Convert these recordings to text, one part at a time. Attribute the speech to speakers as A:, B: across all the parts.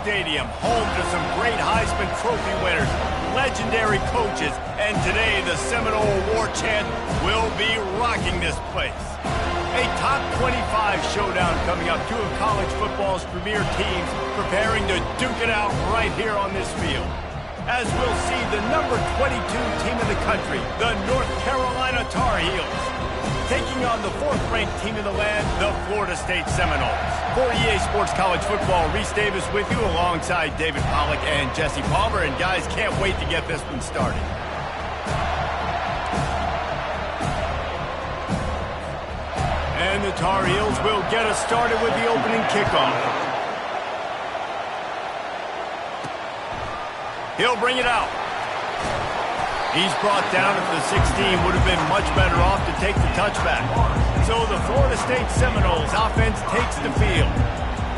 A: Stadium, home to some great Heisman Trophy winners, legendary coaches, and today the Seminole Award chant will be rocking this place. A top 25 showdown coming up, two of college football's premier teams preparing to duke it out right here on this field. As we'll see the number 22 team in the country, the North Carolina Tar Heels, taking on the fourth-ranked team in the land, the Florida State Seminoles. For EA Sports College Football, Reese Davis with you alongside David Pollack and Jesse Palmer. And guys, can't wait to get this one started. And the Tar Heels will get us started with the opening kickoff. He'll bring it out. He's brought down at the 16, would have been much better off to take the touchback. So the Florida State Seminoles offense takes the field.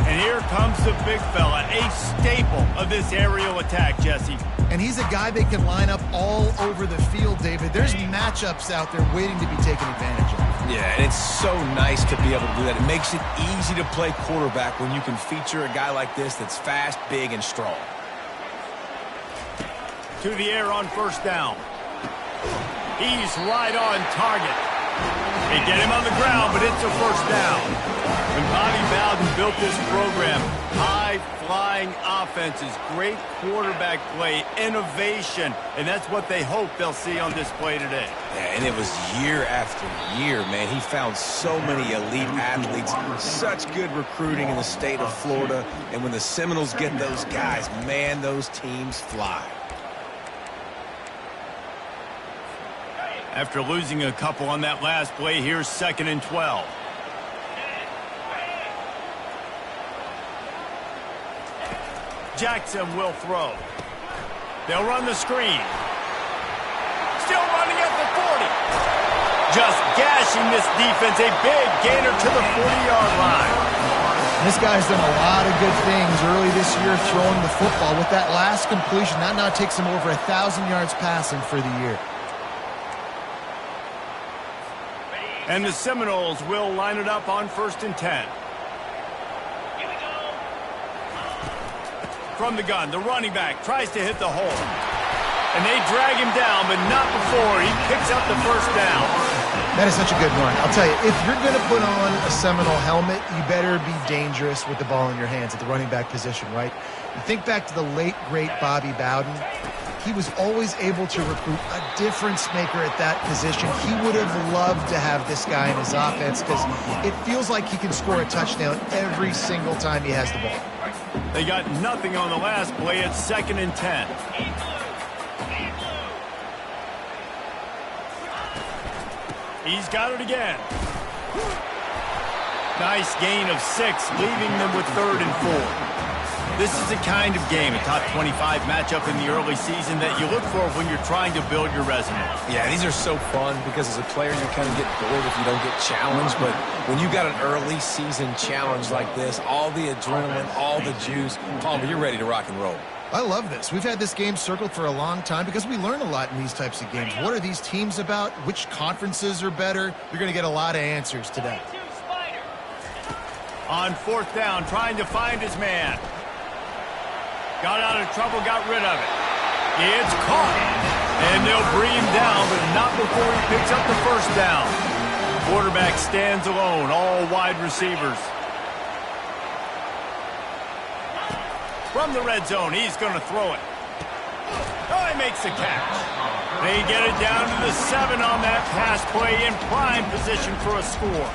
A: And here comes the big fella, a staple of this aerial attack, Jesse.
B: And he's a guy they can line up all over the field, David. There's matchups out there waiting to be taken advantage of.
C: Yeah, and it's so nice to be able to do that. It makes it easy to play quarterback when you can feature a guy like this that's fast, big, and strong.
A: To the air on first down. He's right on target. They get him on the ground, but it's a first down. When Bobby Bowden built this program, high-flying offenses, great quarterback play, innovation, and that's what they hope they'll see on display today.
C: Yeah, and it was year after year, man. He found so many elite athletes, such good recruiting in the state of Florida, and when the Seminoles get those guys, man, those teams fly.
A: After losing a couple on that last play, here's 2nd and 12. Jackson will throw. They'll run the screen. Still running at the 40. Just gashing this defense. A big gainer to the 40-yard line.
B: This guy's done a lot of good things early this year throwing the football. With that last completion, that now takes him over 1,000 yards passing for the year.
A: And the Seminoles will line it up on 1st and 10. From the gun, the running back tries to hit the hole. And they drag him down, but not before he picks up the first down.
B: That is such a good run. I'll tell you, if you're going to put on a Seminole helmet, you better be dangerous with the ball in your hands at the running back position, right? You think back to the late, great Bobby Bowden. He was always able to recruit a difference maker at that position. He would have loved to have this guy in his offense because it feels like he can score a touchdown every single time he has the ball.
A: They got nothing on the last play. It's 2nd and 10. He's got it again. Nice gain of 6, leaving them with 3rd and 4. This is the kind of game, a top 25 matchup in the early season that you look for when you're trying to build your resume.
C: Yeah, these are so fun because as a player you kind of get bored if you don't get challenged, but when you got an early season challenge like this, all the adrenaline, all the juice, Palmer, you're ready to rock and roll.
B: I love this. We've had this game circled for a long time because we learn a lot in these types of games. What are these teams about? Which conferences are better? You're going to get a lot of answers today.
A: On 4th down, trying to find his man. Got out of trouble, got rid of it. It's caught. And they'll bring him down, but not before he picks up the first down. Quarterback stands alone, all wide receivers. From the red zone, he's going to throw it. Oh, he makes the catch. They get it down to the 7 on that pass play in prime position for a score.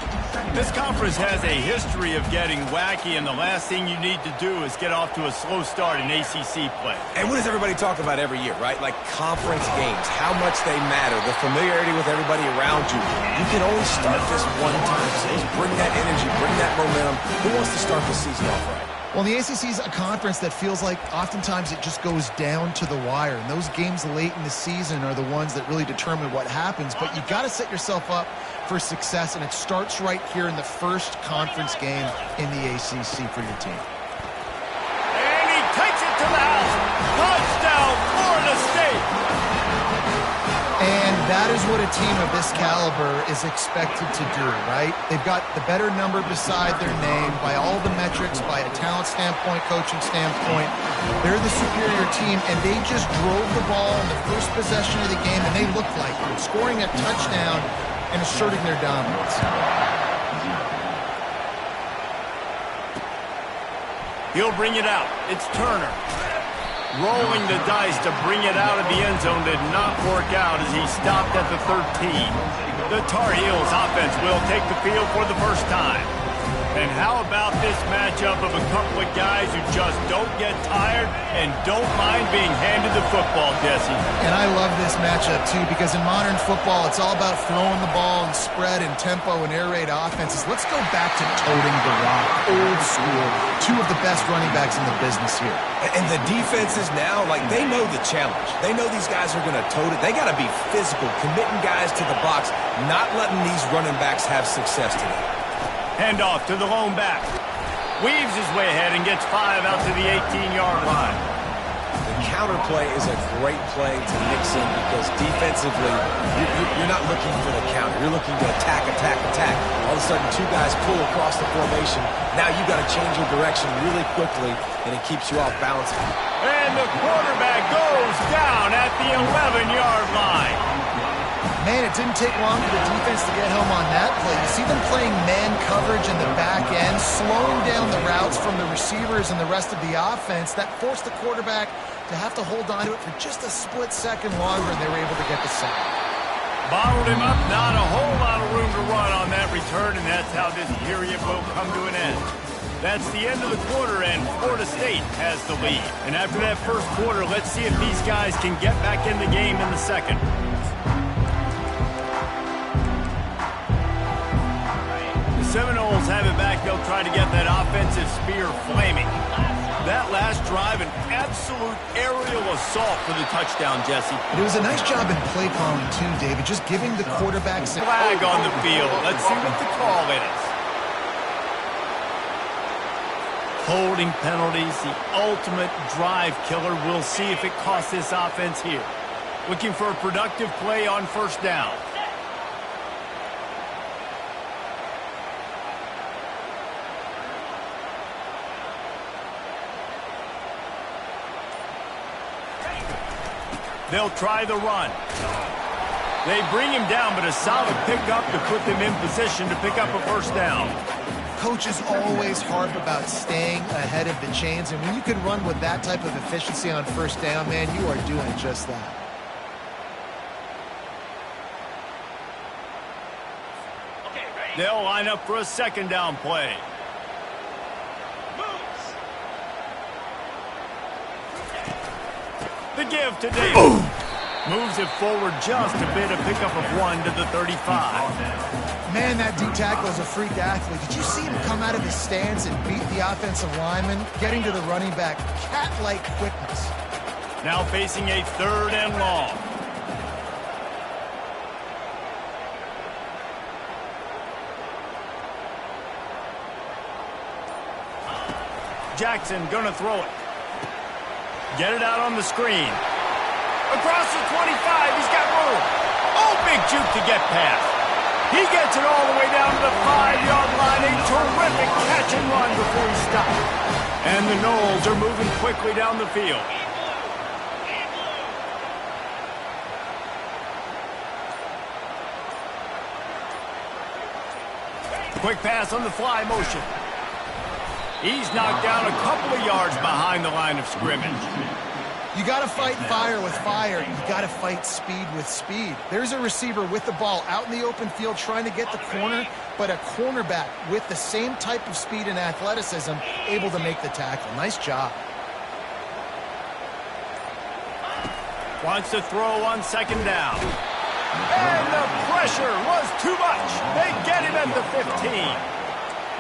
A: This conference has a history of getting wacky, and the last thing you need to do is get off to a slow start in ACC play.
C: And what does everybody talk about every year, right? Like conference games, how much they matter, the familiarity with everybody around you. You can only start this one time, so just bring that energy, bring that momentum. Who wants to start the season off right?
B: Well, the ACC is a conference that feels like oftentimes it just goes down to the wire. And those games late in the season are the ones that really determine what happens. But you got to set yourself up for success, and it starts right here in the first conference game in the ACC for your team.
A: And he takes it to the house. Touchdown, Florida State.
B: And That is what a team of this caliber is expected to do, right? They've got the better number beside their name by all the metrics, by a talent standpoint, coaching standpoint. They're the superior team, and they just drove the ball in the first possession of the game, and they looked like it, scoring a touchdown and asserting their dominance.
A: He'll bring it out. It's Turner. Rolling the dice to bring it out of the end zone did not work out as he stopped at the 13. The Tar Heels offense will take the field for the first time. And how about this matchup of a couple of guys who just don't get tired and don't mind being handed the football, Jesse?
B: And I love this matchup, too, because in modern football, it's all about throwing the ball and spread and tempo and air raid offenses. Let's go back to toting the rock, old school, two of the best running backs in the business here.
C: And the defenses now, like, they know the challenge. They know these guys are going to tote it. They got to be physical, committing guys to the box, not letting these running backs have success today.
A: Handoff to the lone back. Weaves his way ahead and gets 5 out to the 18-yard line.
C: The counter play is a great play to mix in because defensively, you're not looking for the counter. You're looking to attack, attack, attack. All of a sudden, two guys pull across the formation. Now you got to change your direction really quickly, and it keeps you off balance.
A: And the quarterback goes down at the 11-yard line.
B: Man, it didn't take long for the defense to get home on that play. You see them playing man coverage in the back end, slowing down the routes from the receivers and the rest of the offense. That forced the quarterback to have to hold on to it for just a split second longer, and they were able to get the sack.
A: Bottled him up, not a whole lot of room to run on that return, and that's how this period will come to an end. That's the end of the quarter, and Florida State has the lead. And after that first quarter, let's see if these guys can get back in the game in the second. Seminoles have it back. They'll try to get that offensive spear flaming. That last drive, an absolute aerial assault for the touchdown, Jesse.
B: It was a nice job in play calling, too, David, just giving the quarterback some
A: flag on the field. Let's see what the call is. Holding penalties, the ultimate drive killer. We'll see if it costs this offense here. Looking for a productive play on first down. They'll try the run. They bring him down, but a solid pickup to put them in position to pick up a first down.
B: Coaches always harp about staying ahead of the chains, and when you can run with that type of efficiency on first down, man, you are doing just that.
A: They'll line up for a second down play. The give to Davis. Moves it forward just a bit, a pickup of 1 to the 35.
B: Man, that D tackle is a freak athlete. Did you see him come out of his stance and beat the offensive lineman, getting to the running back? Cat-like quickness.
A: Now facing a 3rd and long. Jackson gonna throw it. Get it out on the screen. Across the 25, he's got room. Oh, big juke to get past. He gets it all the way down to the 5-yard line. A terrific catch and run before he stopped. And the Noles are moving quickly down the field. Quick pass on the fly motion. He's knocked down a couple of yards behind the line of scrimmage.
B: You got to fight fire with fire. You got to fight speed with speed. There's a receiver with the ball out in the open field trying to get the corner, but a cornerback with the same type of speed and athleticism able to make the tackle. Nice job.
A: Wants to throw on second down. And the pressure was too much. They get him at the 15.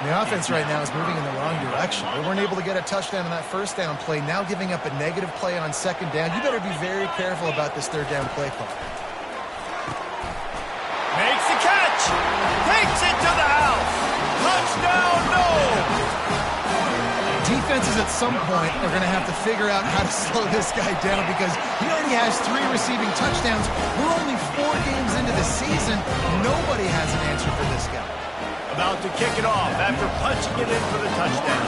B: The offense right now is moving in the wrong direction. They weren't able to get a touchdown on that first down play. Now giving up a negative play on second down. You better be very careful about this 3rd down play call.
A: Makes the catch. Takes it to the house. Touchdown, no.
B: defenses at some point are going to have to figure out how to slow this guy down because he already has 3 receiving touchdowns. We're only 4 games into the season. Nobody has an answer for this guy.
A: About to kick it off after punching it in for the touchdown.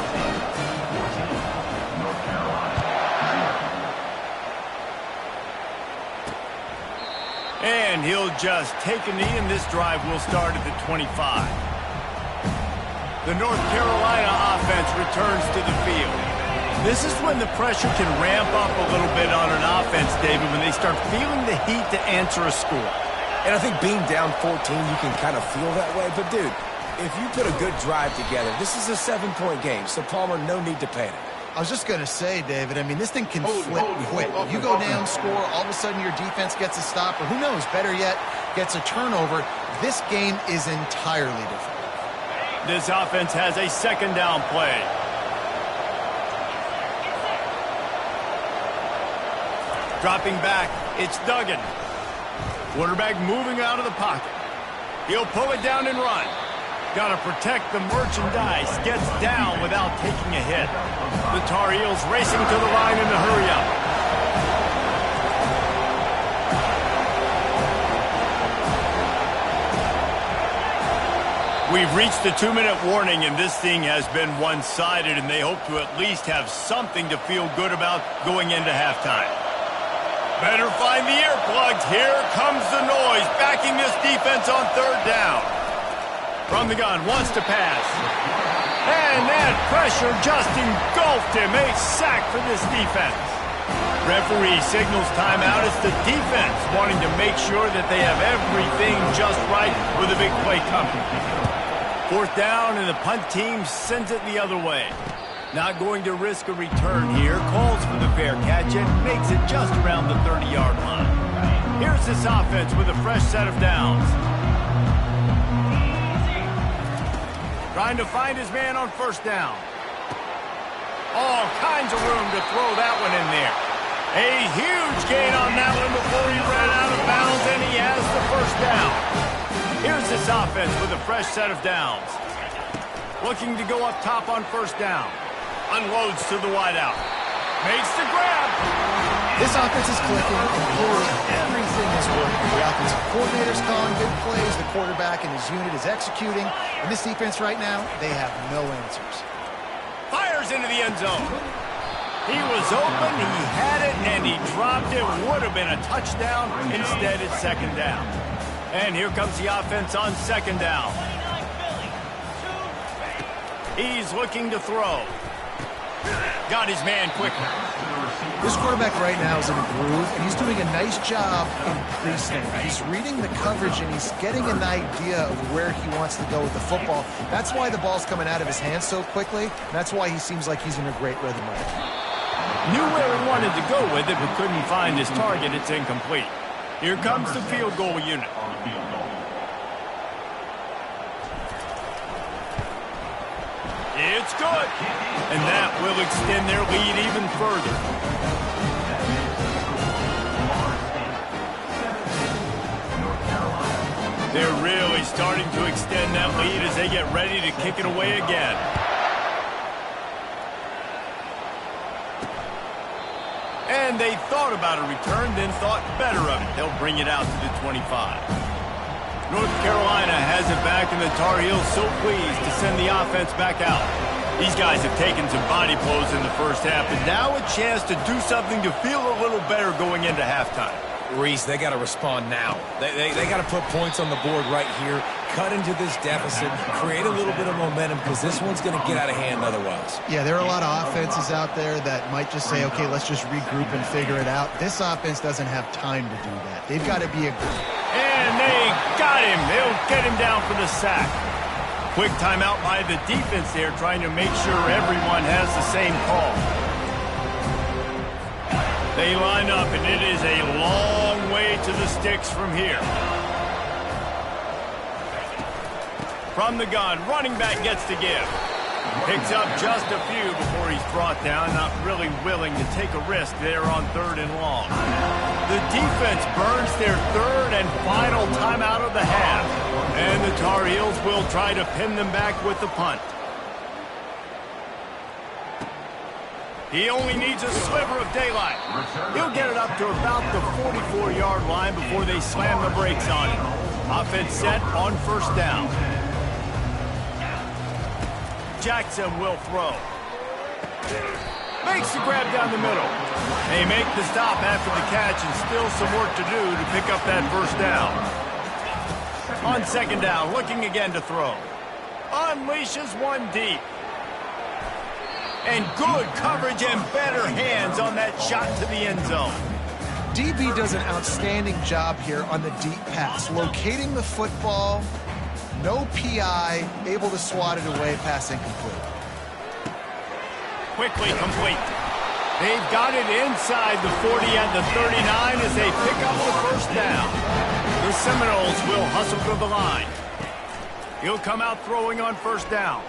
A: And he'll just take a knee, and this drive will start at the 25. The North Carolina offense returns to the field. This is when the pressure can ramp up a little bit on an offense, David, when they start feeling the heat to answer a score.
C: And I think being down 14, you can kind of feel that way. But, dude, if you put a good drive together, this is a 7-point game, so Palmer, no need to panic.
B: I was just going to say, David, I mean, this thing can flip quick. You go down, score, all of a sudden your defense gets a stop, or who knows, better yet, gets a turnover. This game is entirely different.
A: This offense has a second down play. Dropping back, it's Duggan. Quarterback moving out of the pocket. He'll pull it down and run. Got to protect the merchandise. Gets down without taking a hit. The Tar Heels racing to the line in the hurry-up. We've reached the 2-minute warning, and this thing has been one-sided, and they hope to at least have something to feel good about going into halftime. Better find the earplugs. Here comes the noise, backing this defense on 3rd down. From the gun, wants to pass. And that pressure just engulfed him. A sack for this defense. Referee signals timeout. It's the defense wanting to make sure that they have everything just right with a big play coming. 4th down, and the punt team sends it the other way. Not going to risk a return here. Calls for the fair catch and makes it just around the 30-yard line. Here's this offense with a fresh set of downs. Trying to find his man on 1st down. All kinds of room to throw that one in there. A huge gain on that one before he ran out of bounds, and he has the 1st down. Here's this offense with a fresh set of downs. Looking to go up top on 1st down. Unloads to the wideout. Makes the grab.
B: This offense is clicking, and clearly everything is working. The offensive coordinator's calling big plays. The quarterback and his unit is executing. And this defense right now, they have no answers.
A: Fires into the end zone. He was open, he had it, and he dropped it. Would have been a touchdown. Instead, it's 2nd down. And here comes the offense on 2nd down. He's looking to throw. Got his man quickly.
B: This quarterback right now is in a groove, and he's doing a nice job in pre-snap. He's reading the coverage, and he's getting an idea of where he wants to go with the football. That's why the ball's coming out of his hands so quickly. That's why he seems like he's in a great rhythm right now.
A: Knew where he wanted to go with it, but couldn't find his target. It's incomplete. Here comes the field goal unit. It's good. And that will extend their lead even further. They're really starting to extend that lead as they get ready to kick it away again. And they thought about a return, then thought better of it. They'll bring it out to the 25. North Carolina has it back, and the Tar Heels so pleased to send the offense back out. These guys have taken some body blows in the 1st half, and now a chance to do something to feel a little better going into halftime.
C: Reese, they got to respond now. They got to put points on the board right here, cut into this deficit, create a little bit of momentum, because this one's going to get out of hand otherwise.
B: Yeah, there are a lot of offenses out there that might just say, okay, let's just regroup and figure it out. This offense doesn't have time to do that. They've got to be aggressive.
A: And they got him. They'll get him down for the sack. Quick timeout by the defense there, trying to make sure everyone has the same call. They line up, and it is a long way to the sticks from here. From the gun, running back gets to give. Picks up just a few before he's brought down, not really willing to take a risk there on 3rd and long. The defense burns their 3rd and final timeout of the half, and the Tar Heels will try to pin them back with the punt. He only needs a sliver of daylight. He'll get it up to about the 44-yard line before they slam the brakes on him. Offense set on first down. Jackson will throw. Makes the grab down the middle. They make the stop after the catch and still some work to do to pick up that first down. On second down, looking again to throw. Unleashes one deep. And good coverage and better hands on that shot to the end zone.
B: DB does an outstanding job here on the deep pass, locating the football, no PI, able to swat it away, pass incomplete.
A: Quickly complete. They've got it inside the 40 and the 39 as they pick up the first down. The Seminoles will hustle to the line. He'll come out throwing on first down.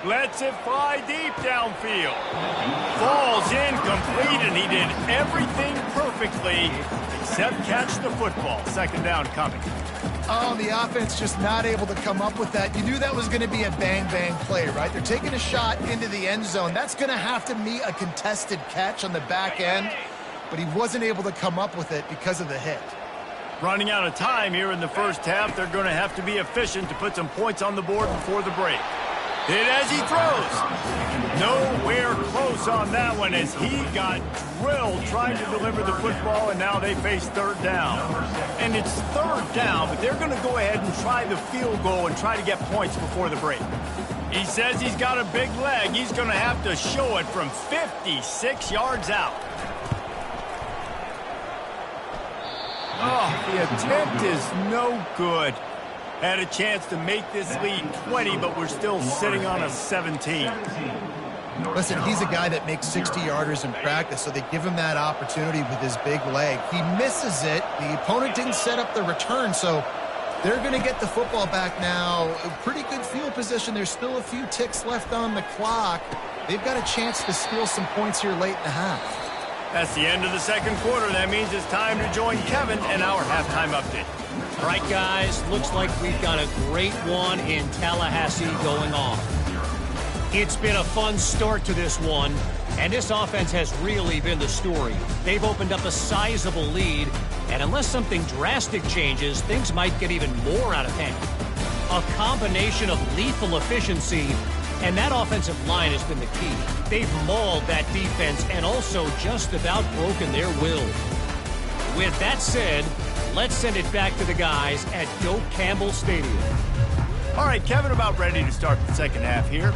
A: Lets it fly deep downfield. Falls incomplete, and he did everything perfectly except catch the football. Second down coming.
B: Oh, the offense just not able to come up with that. You knew that was going to be a bang-bang play, right? They're taking a shot into the end zone. That's going to have to meet a contested catch on the back end, but he wasn't able to come up with it because of the hit.
A: Running out of time here in the first half, they're going to have to be efficient to put some points on the board before the break. Hit as he throws. Nowhere close on that one as he got drilled trying to deliver the football, and now they face third down. And it's third down, but they're going to go ahead and try the field goal and try to get points before the break. He says he's got a big leg. He's going to have to show it from 56 yards out. Oh, the attempt is no good. Had a chance to make this lead 20, but we're still sitting on a 17.
B: Listen, he's a guy that makes 60-yarders in practice, so they give him that opportunity with his big leg. He misses it. The opponent didn't set up the return, so they're going to get the football back now. A pretty good field position. There's still a few ticks left on the clock. They've got a chance to steal some points here late in the half.
A: That's the end of the second quarter. That means it's time to join Kevin and our halftime update.
D: All right, guys, looks like we've got a great one in Tallahassee going on. It's been a fun start to this one, and this offense has really been the story. They've opened up a sizable lead, and unless something drastic changes, things might get even more out of hand. A combination of lethal efficiency, and that offensive line has been the key. They've mauled that defense and also just about broken their will. With that said, let's send it back to the guys at Doak Campbell Stadium.
A: All right, Kevin, about ready to start the second half here.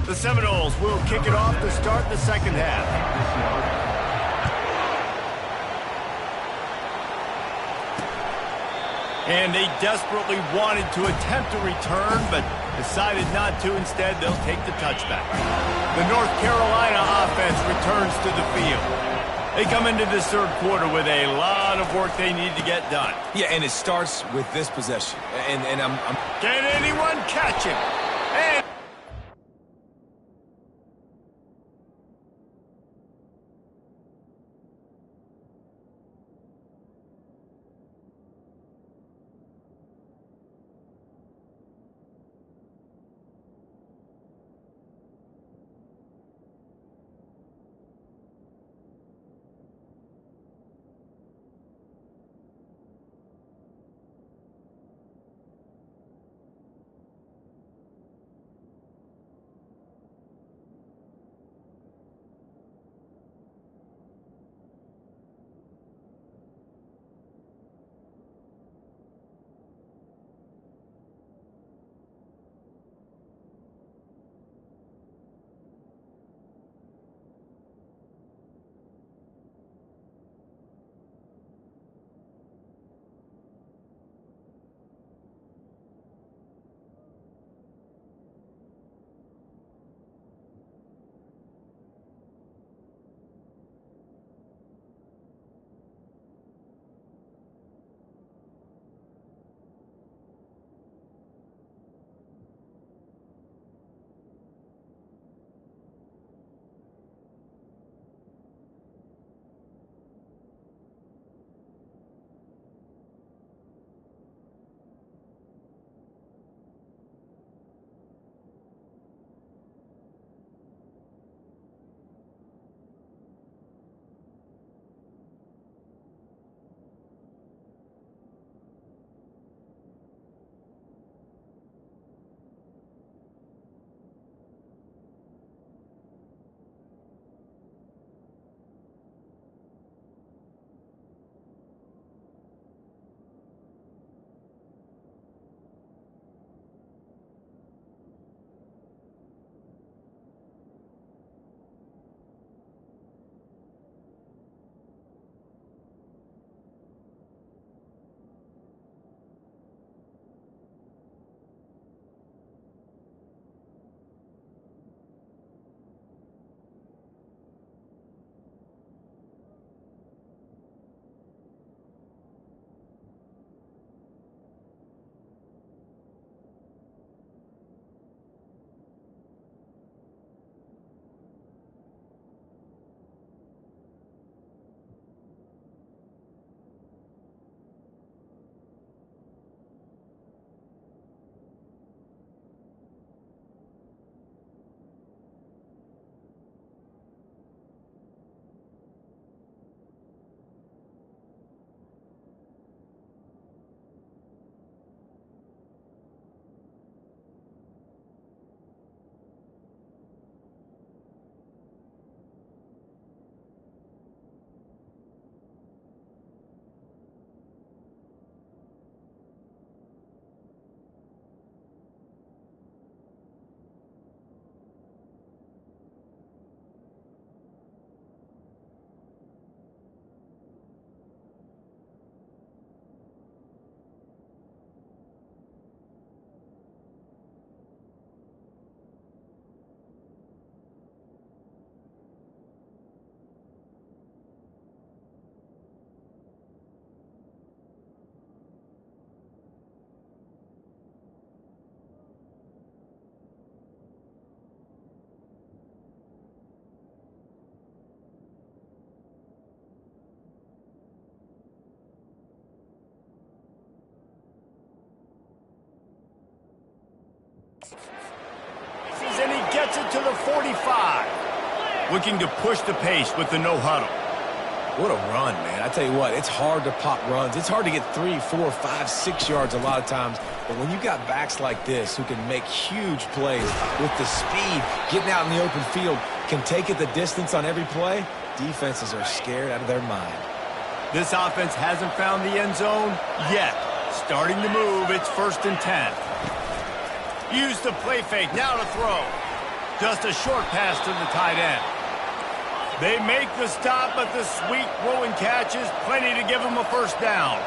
A: The Seminoles will kick it off to start the second half. And they desperately wanted to attempt a return, but Decided not to. Instead, they'll take the touchback. The North Carolina offense returns to the field. They come into this third quarter with a lot of work they need to get done.
C: Yeah, and it starts with this possession. And I'm
A: Can anyone catch him? And and he gets it to the 45. Looking to push the pace with the no huddle.
C: What a run, man. I tell you what, it's hard to pop runs. It's hard to get 3, 4, 5, 6 yards a lot of times. But when you got backs like this who can make huge plays with the speed, getting out in the open field, can take it the distance on every play, defenses are scared out of their mind.
A: This offense hasn't found the end zone yet. Starting to move, it's 1st and 10. Use the play fake, now to throw. Just a short pass to the tight end. They make the stop, but the sweet throwing catch is plenty to give them a first down.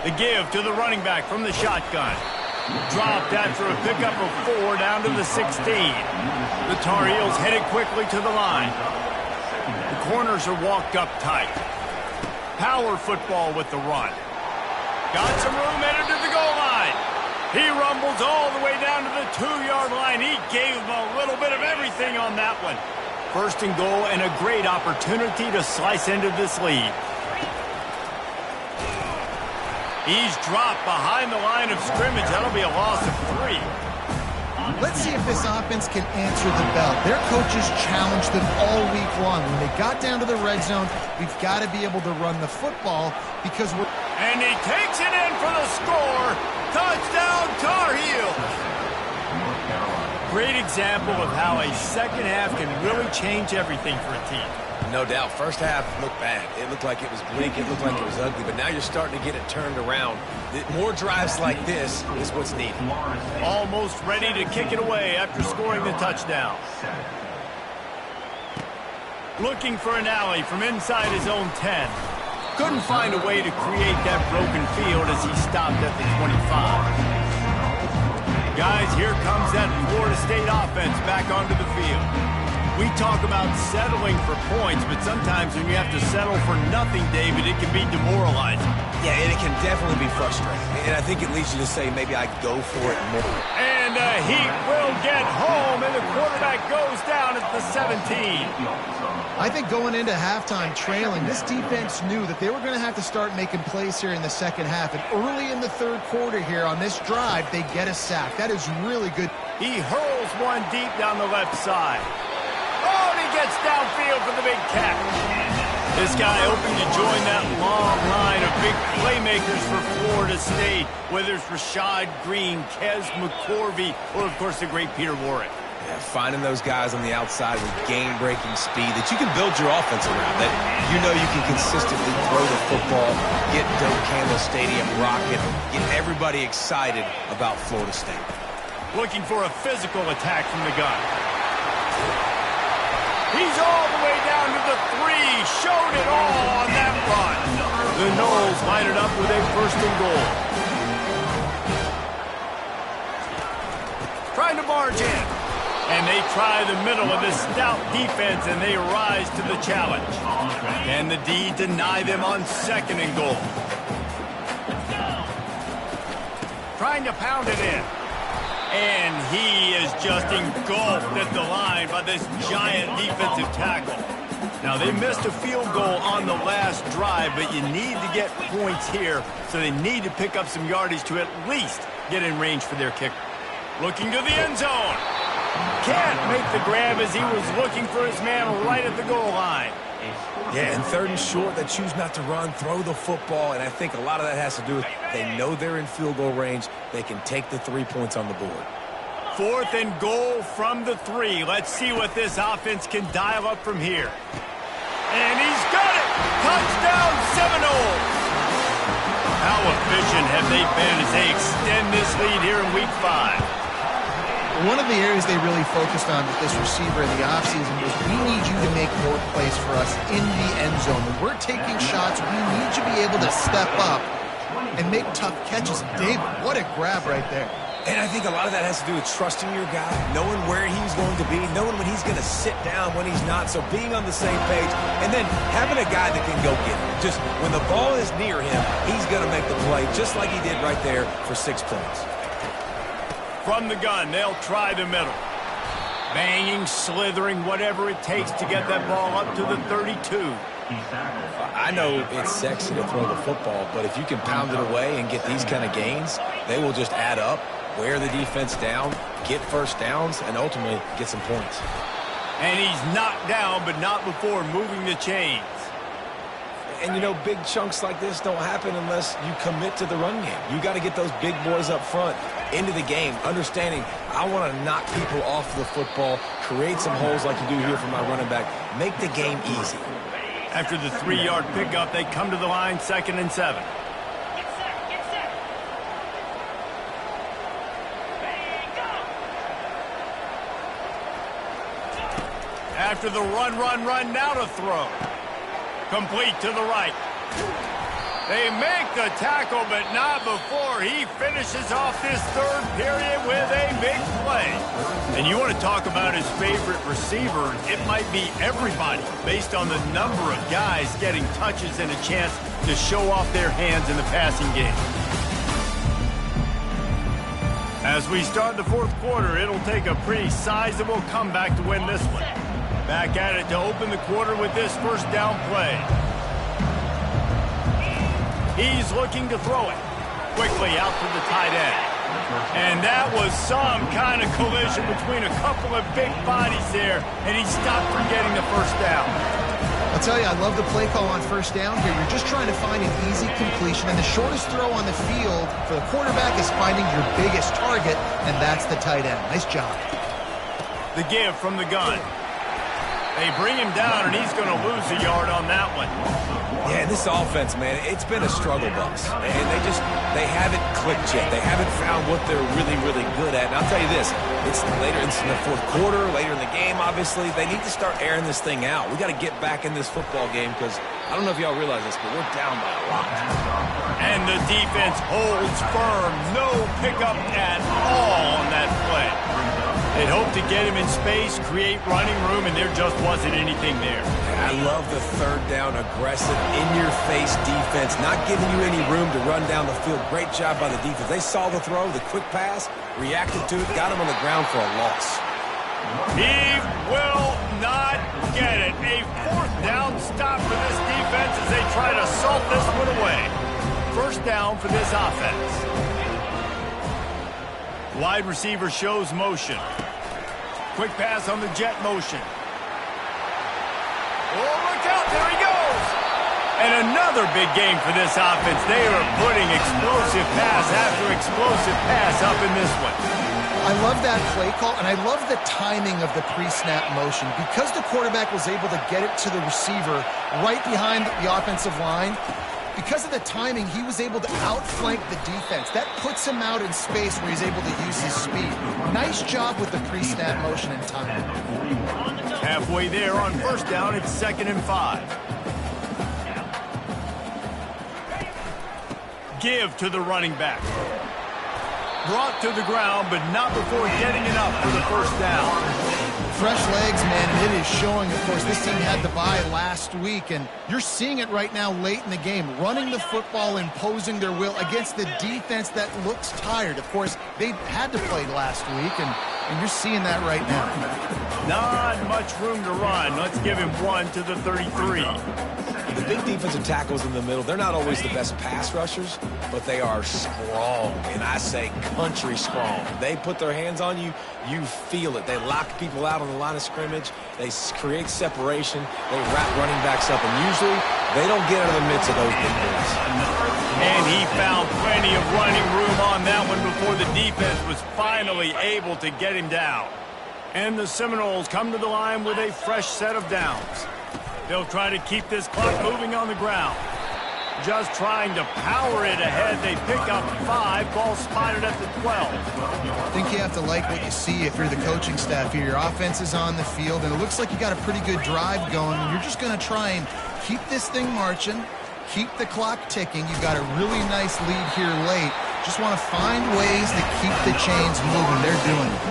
A: The give to the running back from the shotgun. Dropped after a pickup of 4 down to the 16. The Tar Heels headed quickly to the line. The corners are walked up tight. Power football with the run. Got some room headed to the goal line. He rumbles all the way down to the 2-yard line. He gave him a little bit of everything on that one. First and goal and a great opportunity to slice into this lead. He's dropped behind the line of scrimmage. That'll be a loss of 3.
B: Let's see if this offense can answer the bell. Their coaches challenged them all week long. When they got down to the red zone, we've got to be able to run the football because we're...
A: And he takes it in for the score. Touchdown, Tar Heels. Great example of how a second half can really change everything for a team.
C: No doubt. First half looked bad. It looked like it was bleak. It looked like it was ugly. But now you're starting to get it turned around. More drives like this is what's needed.
A: Almost ready to kick it away after scoring the touchdown. Looking for an alley from inside his own 10. Couldn't find a way to create that broken field as he stopped at the 25. Guys, here comes that Florida State offense back onto the field. We talk about settling for points, but sometimes when you have to settle for nothing, David, it can be demoralizing.
C: Yeah, and it can definitely be frustrating. And I think it leads you to say maybe I go for it more.
A: And he will get home, and the quarterback goes down at the 17.
B: I think going into halftime trailing, this defense knew that they were going to have to start making plays here in the second half. And early in the third quarter here on this drive, they get a sack. That is really good.
A: He hurls one deep down the left side. Oh, and he gets downfield for the big catch. This guy hoping to join that long line of big playmakers for Florida State, whether it's Rashad Green, Kez McCorvey, or, of course, the great Peter Warrick.
C: Yeah, finding those guys on the outside with game-breaking speed that you can build your offense around, that you know you can consistently throw the football, get Doak Campbell Stadium rocking, get everybody excited about Florida State.
A: Looking for a physical attack from the gun. He's all the way down to the 3. Showed it all on that run. The Noles line it up with a first and goal. Trying to barge in. And they try the middle of this stout defense, and they rise to the challenge. And the D deny them on second and goal. Trying to pound it in. And he is just engulfed at the line by this giant defensive tackle. Now, they missed a field goal on the last drive, but you need to get points here, so they need to pick up some yardage to at least get in range for their kicker. Looking to the end zone. Can't make the grab as he was looking for his man right at the goal line.
C: Yeah, and third and short, they choose not to run, throw the football, and I think a lot of that has to do with they know they're in field goal range. They can take the 3 points on the board.
A: Fourth and goal from the 3. Let's see what this offense can dial up from here. And he's got it! Touchdown Seminoles! How efficient have they been as they extend this lead here in Week 5?
B: One of the areas they really focused on with this receiver in the offseason was we need you to make more plays for us in the end zone. When we're taking shots, we need you to be able to step up and make tough catches. David, what a grab right there.
C: And I think a lot of that has to do with trusting your guy, knowing where he's going to be, knowing when he's going to sit down, when he's not, so being on the same page, and then having a guy that can go get it. Just when the ball is near him, he's going to make the play, just like he did right there for 6 points.
A: From the gun, they'll try the middle. Banging, slithering, whatever it takes to get that ball up to the 32.
C: I know it's sexy to throw the football, but if you can pound it away and get these kind of gains, they will just add up, wear the defense down, get first downs, and ultimately get some points.
A: And he's knocked down, but not before moving the chains.
C: And, you know, big chunks like this don't happen unless you commit to the run game. You got to get those big boys up front into the game, understanding I want to knock people off the football, create some holes like you do here for my running back, make the game easy.
A: After the 3-yard pickup, they come to the line, 2nd and 7. After the run, now to throw. Complete to the right. They make the tackle, but not before he finishes off this third period with a big play. And you want to talk about his favorite receiver, it might be everybody based on the number of guys getting touches and a chance to show off their hands in the passing game. As we start the fourth quarter, it'll take a pretty sizable comeback to win this one. Back at it to open the quarter with this first down play. He's looking to throw it. Quickly out to the tight end. And that was some kind of collision between a couple of big bodies there, and he stopped from getting the first down.
B: I'll tell you, I love the play call on first down here. You're just trying to find an easy completion, and the shortest throw on the field for the quarterback is finding your biggest target, and that's the tight end. Nice job.
A: The give from the gun. They bring him down, and he's going to lose a yard on that one.
C: Yeah, this offense, man, it's been a struggle bus. And they haven't clicked yet. They haven't found what they're really, really good at. And I'll tell you this, it's later in the fourth quarter, later in the game, obviously. They need to start airing this thing out. We got to get back in this football game because I don't know if y'all realize this, but we're down by a lot.
A: And the defense holds firm. No pickup at all on that play. They'd hoped to get him in space, create running room, and there just wasn't anything there.
C: I love the third down, aggressive, in-your-face defense, not giving you any room to run down the field. Great job by the defense. They saw the throw, the quick pass, reacted to it, got him on the ground for a loss.
A: He will not get it. A fourth down stop for this defense as they try to salt this one away. First down for this offense. Wide receiver shows motion. Quick pass on the jet motion. Oh, look out, there he goes. And another big game for this offense. They are putting explosive pass after explosive pass up in this one.
B: I love that play call, and I love the timing of the pre-snap motion. Because the quarterback was able to get it to the receiver right behind the offensive line, because of the timing, he was able to outflank the defense. That puts him out in space where he's able to use his speed. Nice job with the pre-snap motion and timing.
A: Halfway there on first down, it's 2nd and 5. Give to the running back. Brought to the ground, but not before getting enough for the first down.
B: Fresh legs, man, and it is showing. Of course, this team had the bye last week, and you're seeing it right now late in the game. Running the football, imposing their will against the defense that looks tired. Of course, they had to play last week, and you're seeing that right now.
A: Not much room to run. Let's give him one to the 33.
C: The big defensive tackles in the middle, they're not always the best pass rushers, but they are strong, and I say country strong. They put their hands on you, you feel it. They lock people out on the line of scrimmage. They create separation. They wrap running backs up, and usually they don't get out of the midst of those big boys.
A: And he found plenty of running room on that one before the defense was finally able to get him down. And the Seminoles come to the line with a fresh set of downs. They'll try to keep this clock moving on the ground. Just trying to power it ahead. They pick up 5. Ball spotted at the 12.
B: I think you have to like what you see if you're the coaching staff here. Your offense is on the field, and it looks like you got a pretty good drive going. And you're just going to try and keep this thing marching, keep the clock ticking. You've got a really nice lead here late. Just want to find ways to keep the chains moving. They're doing it.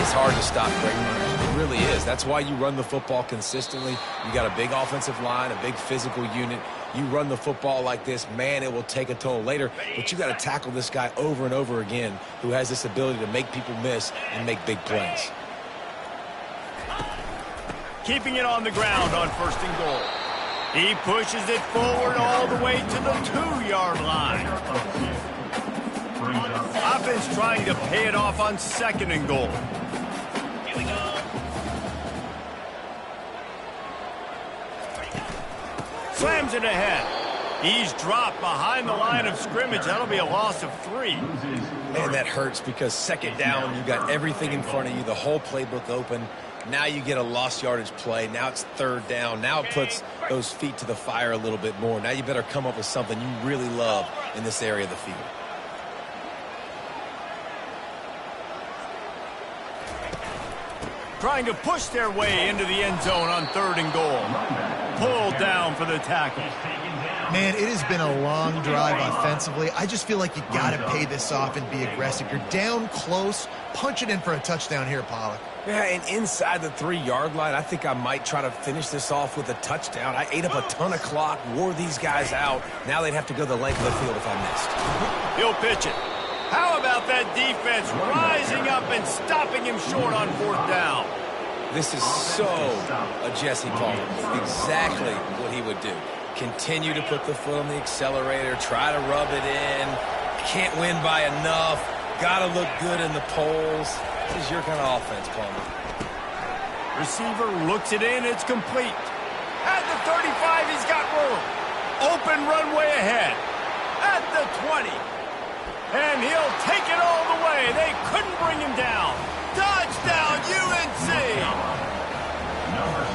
C: It's hard to stop great runners. It really is. That's why you run the football consistently. You got a big offensive line, a big physical unit. You run the football like this, man, it will take a toll later. But you got to tackle this guy over and over again who has this ability to make people miss and make big plays.
A: Keeping it on the ground on 1st and goal. He pushes it forward all the way to the 2-yard line. Offense trying to pay it off on 2nd and goal. Here we go. Slams it ahead. He's dropped behind the line of scrimmage. That'll be a loss of 3.
C: Man, that hurts because 2nd down, you got everything in front of you, the whole playbook open. Now you get a lost yardage play. Now it's 3rd down. Now it puts those feet to the fire a little bit more. Now you better come up with something you really love in this area of the field.
A: Trying to push their way into the end zone on 3rd and goal. Pulled down for the tackle.
B: Man, it has been a long drive offensively. I just feel like you got to pay this off and be aggressive. You're down close. Punch it in for a touchdown here, Pollack.
C: Yeah, and inside the 3-yard line, I think I might try to finish this off with a touchdown. I ate up a ton of clock, wore these guys out. Now they'd have to go the length of the field if I missed.
A: He'll pitch it. How about that defense rising up and stopping him short on 4th down?
C: This is so a Jesse Palmer. Exactly what he would do. Continue to put the foot on the accelerator, try to rub it in. Can't win by enough. Got to look good in the polls. This is your kind of offense, Palmer.
A: Receiver looks it in. It's complete. At the 35, he's got room. Open runway ahead. At the 20. And he'll take it all the way. They couldn't bring him down. Touchdown, UNC!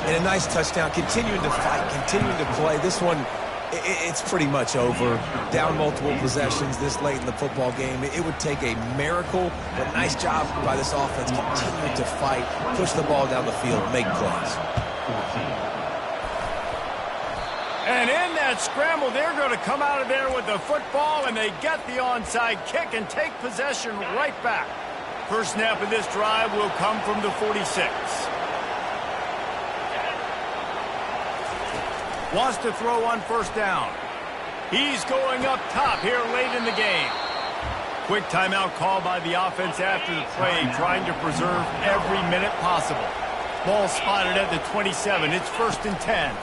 C: And a nice touchdown. Continuing to fight, continuing to play. This one, it's pretty much over. Down multiple possessions this late in the football game. It would take a miracle, but nice job by this offense continuing to fight, push the ball down the field, make plays.
A: And in that scramble, they're going to come out of there with the football, and they get the onside kick and take possession right back. First snap of this drive will come from the 46. Wants to throw on 1st down. He's going up top here late in the game. Quick timeout call by the offense after the play, trying to preserve every minute possible. Ball spotted at the 27. It's 1st and 10.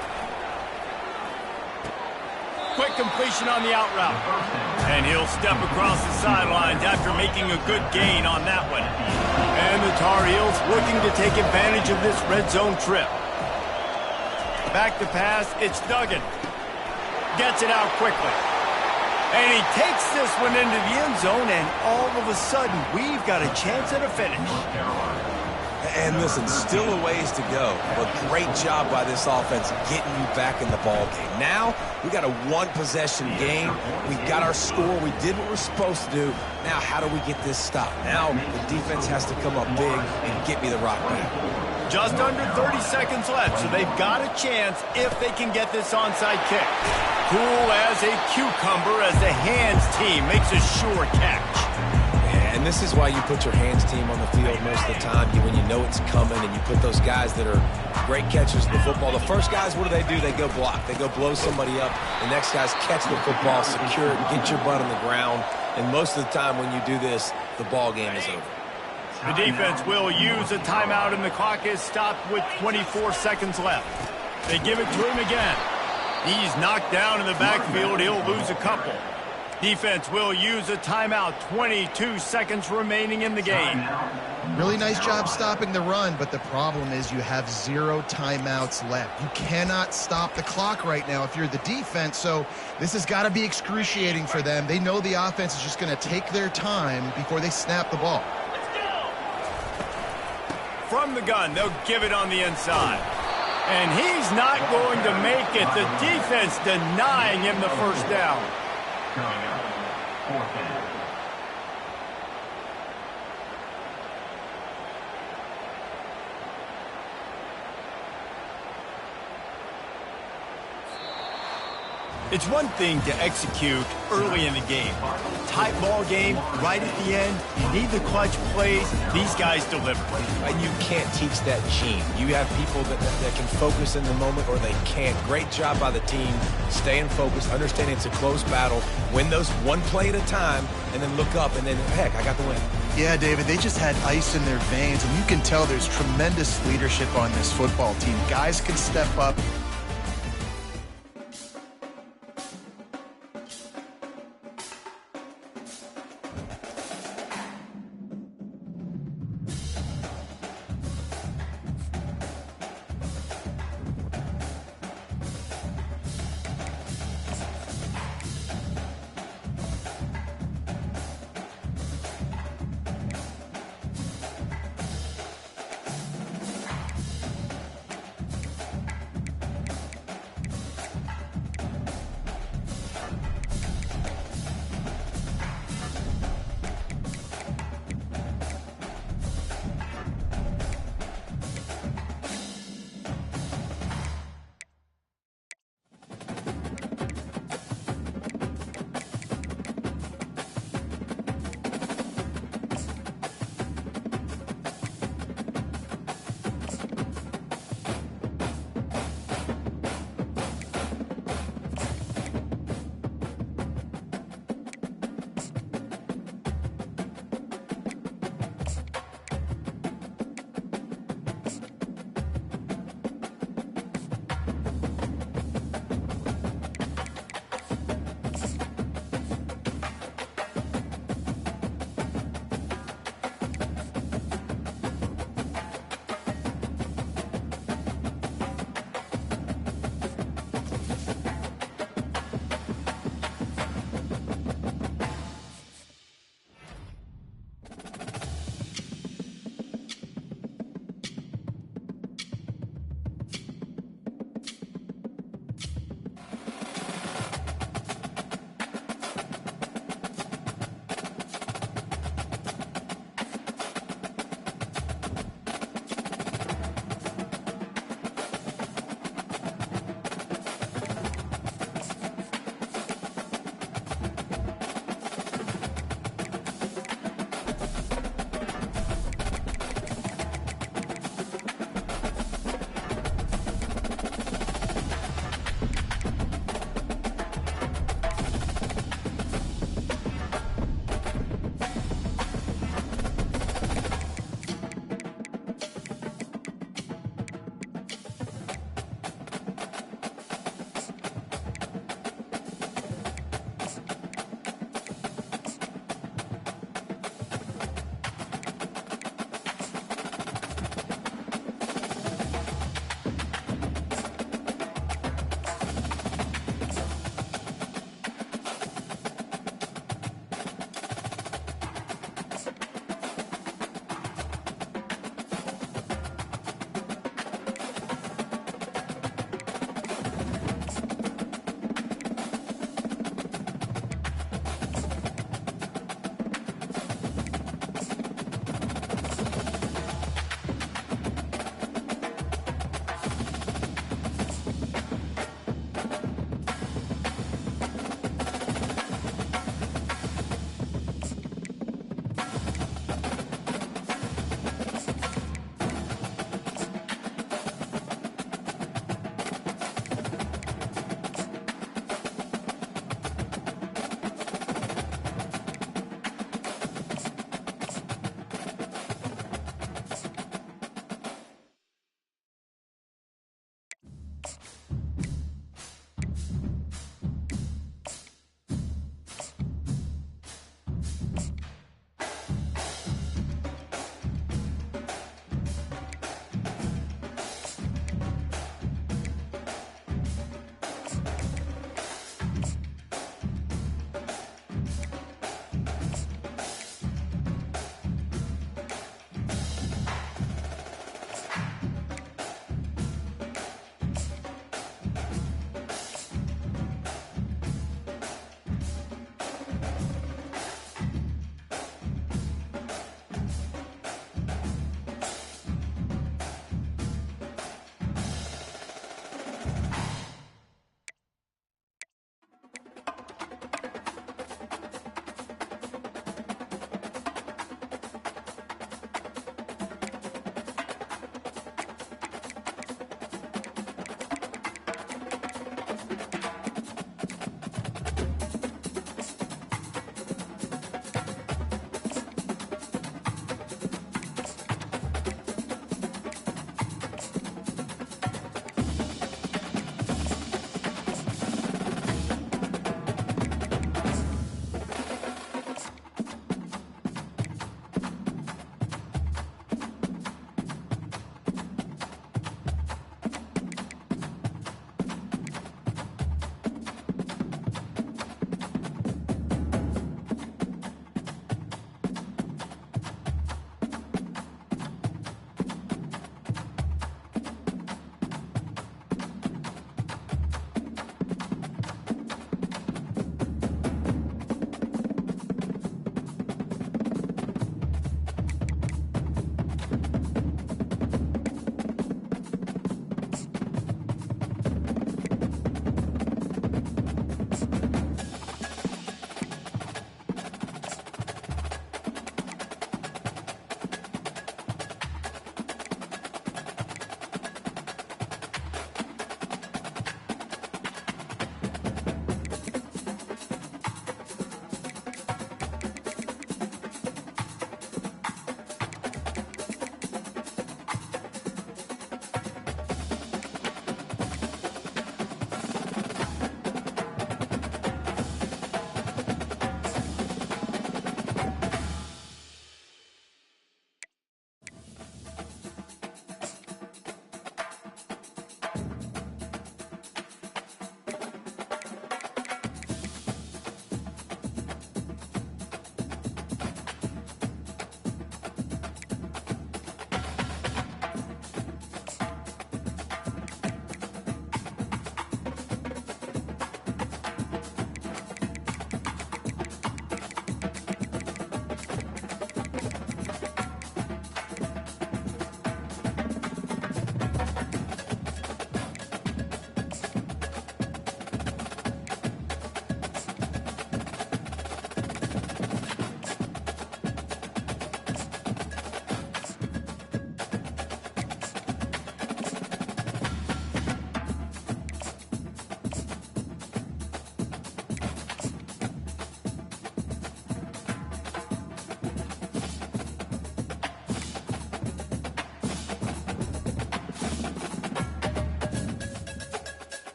A: Quick completion on the out route. And he'll step across the sidelines after making a good gain on that one. And the Tar Heels looking to take advantage of this red zone trip. Back to pass, it's Duggan. Gets it out quickly. And he takes this one into the end zone, and all of a sudden, we've got a chance at a finish.
C: And listen, still a ways to go, but great job by this offense getting you back in the ball game. Now, we got a 1-possession game. We got our score. We did what we're supposed to do. Now, how do we get this stopped? Now, the defense has to come up big and get me the rock back.
A: Just under 30 seconds left, so they've got a chance if they can get this onside kick. Cool as a cucumber as the hands team makes a sure catch.
C: And this is why you put your hands team on the field most of the time, when you know it's coming, and you put those guys that are great catchers of the football. The first guys, what do? They go block. They go blow somebody up. The next guys catch the football, secure it, get your butt on the ground. And most of the time when you do this, the ball game is over.
A: The defense will use a timeout, and the clock is stopped with 24 seconds left. They give it to him again. He's knocked down in the backfield. He'll lose a couple. Defense will use a timeout. 22 seconds remaining in the game.
B: Really nice job stopping the run, but the problem is you have 0 timeouts left. You cannot stop the clock right now if you're the defense, so this has got to be excruciating for them. They know the offense is just going to take their time before they snap the ball.
A: From the gun, they'll give it on the inside. And he's not going to make it. The defense denying him the 1st down.
E: Coming up, 4th down.
A: It's one thing to execute early in the game. Tight ball game, right at the end, you need the clutch plays. These guys deliver.
C: And you can't teach that gene. You have people that can focus in the moment, or they can't. Great job by the team, staying focused, understanding it's a close battle, win those one play at a time, and then look up, and then, heck, I got the win.
B: Yeah, David, they just had ice in their veins, and you can tell there's tremendous leadership on this football team. Guys can step up.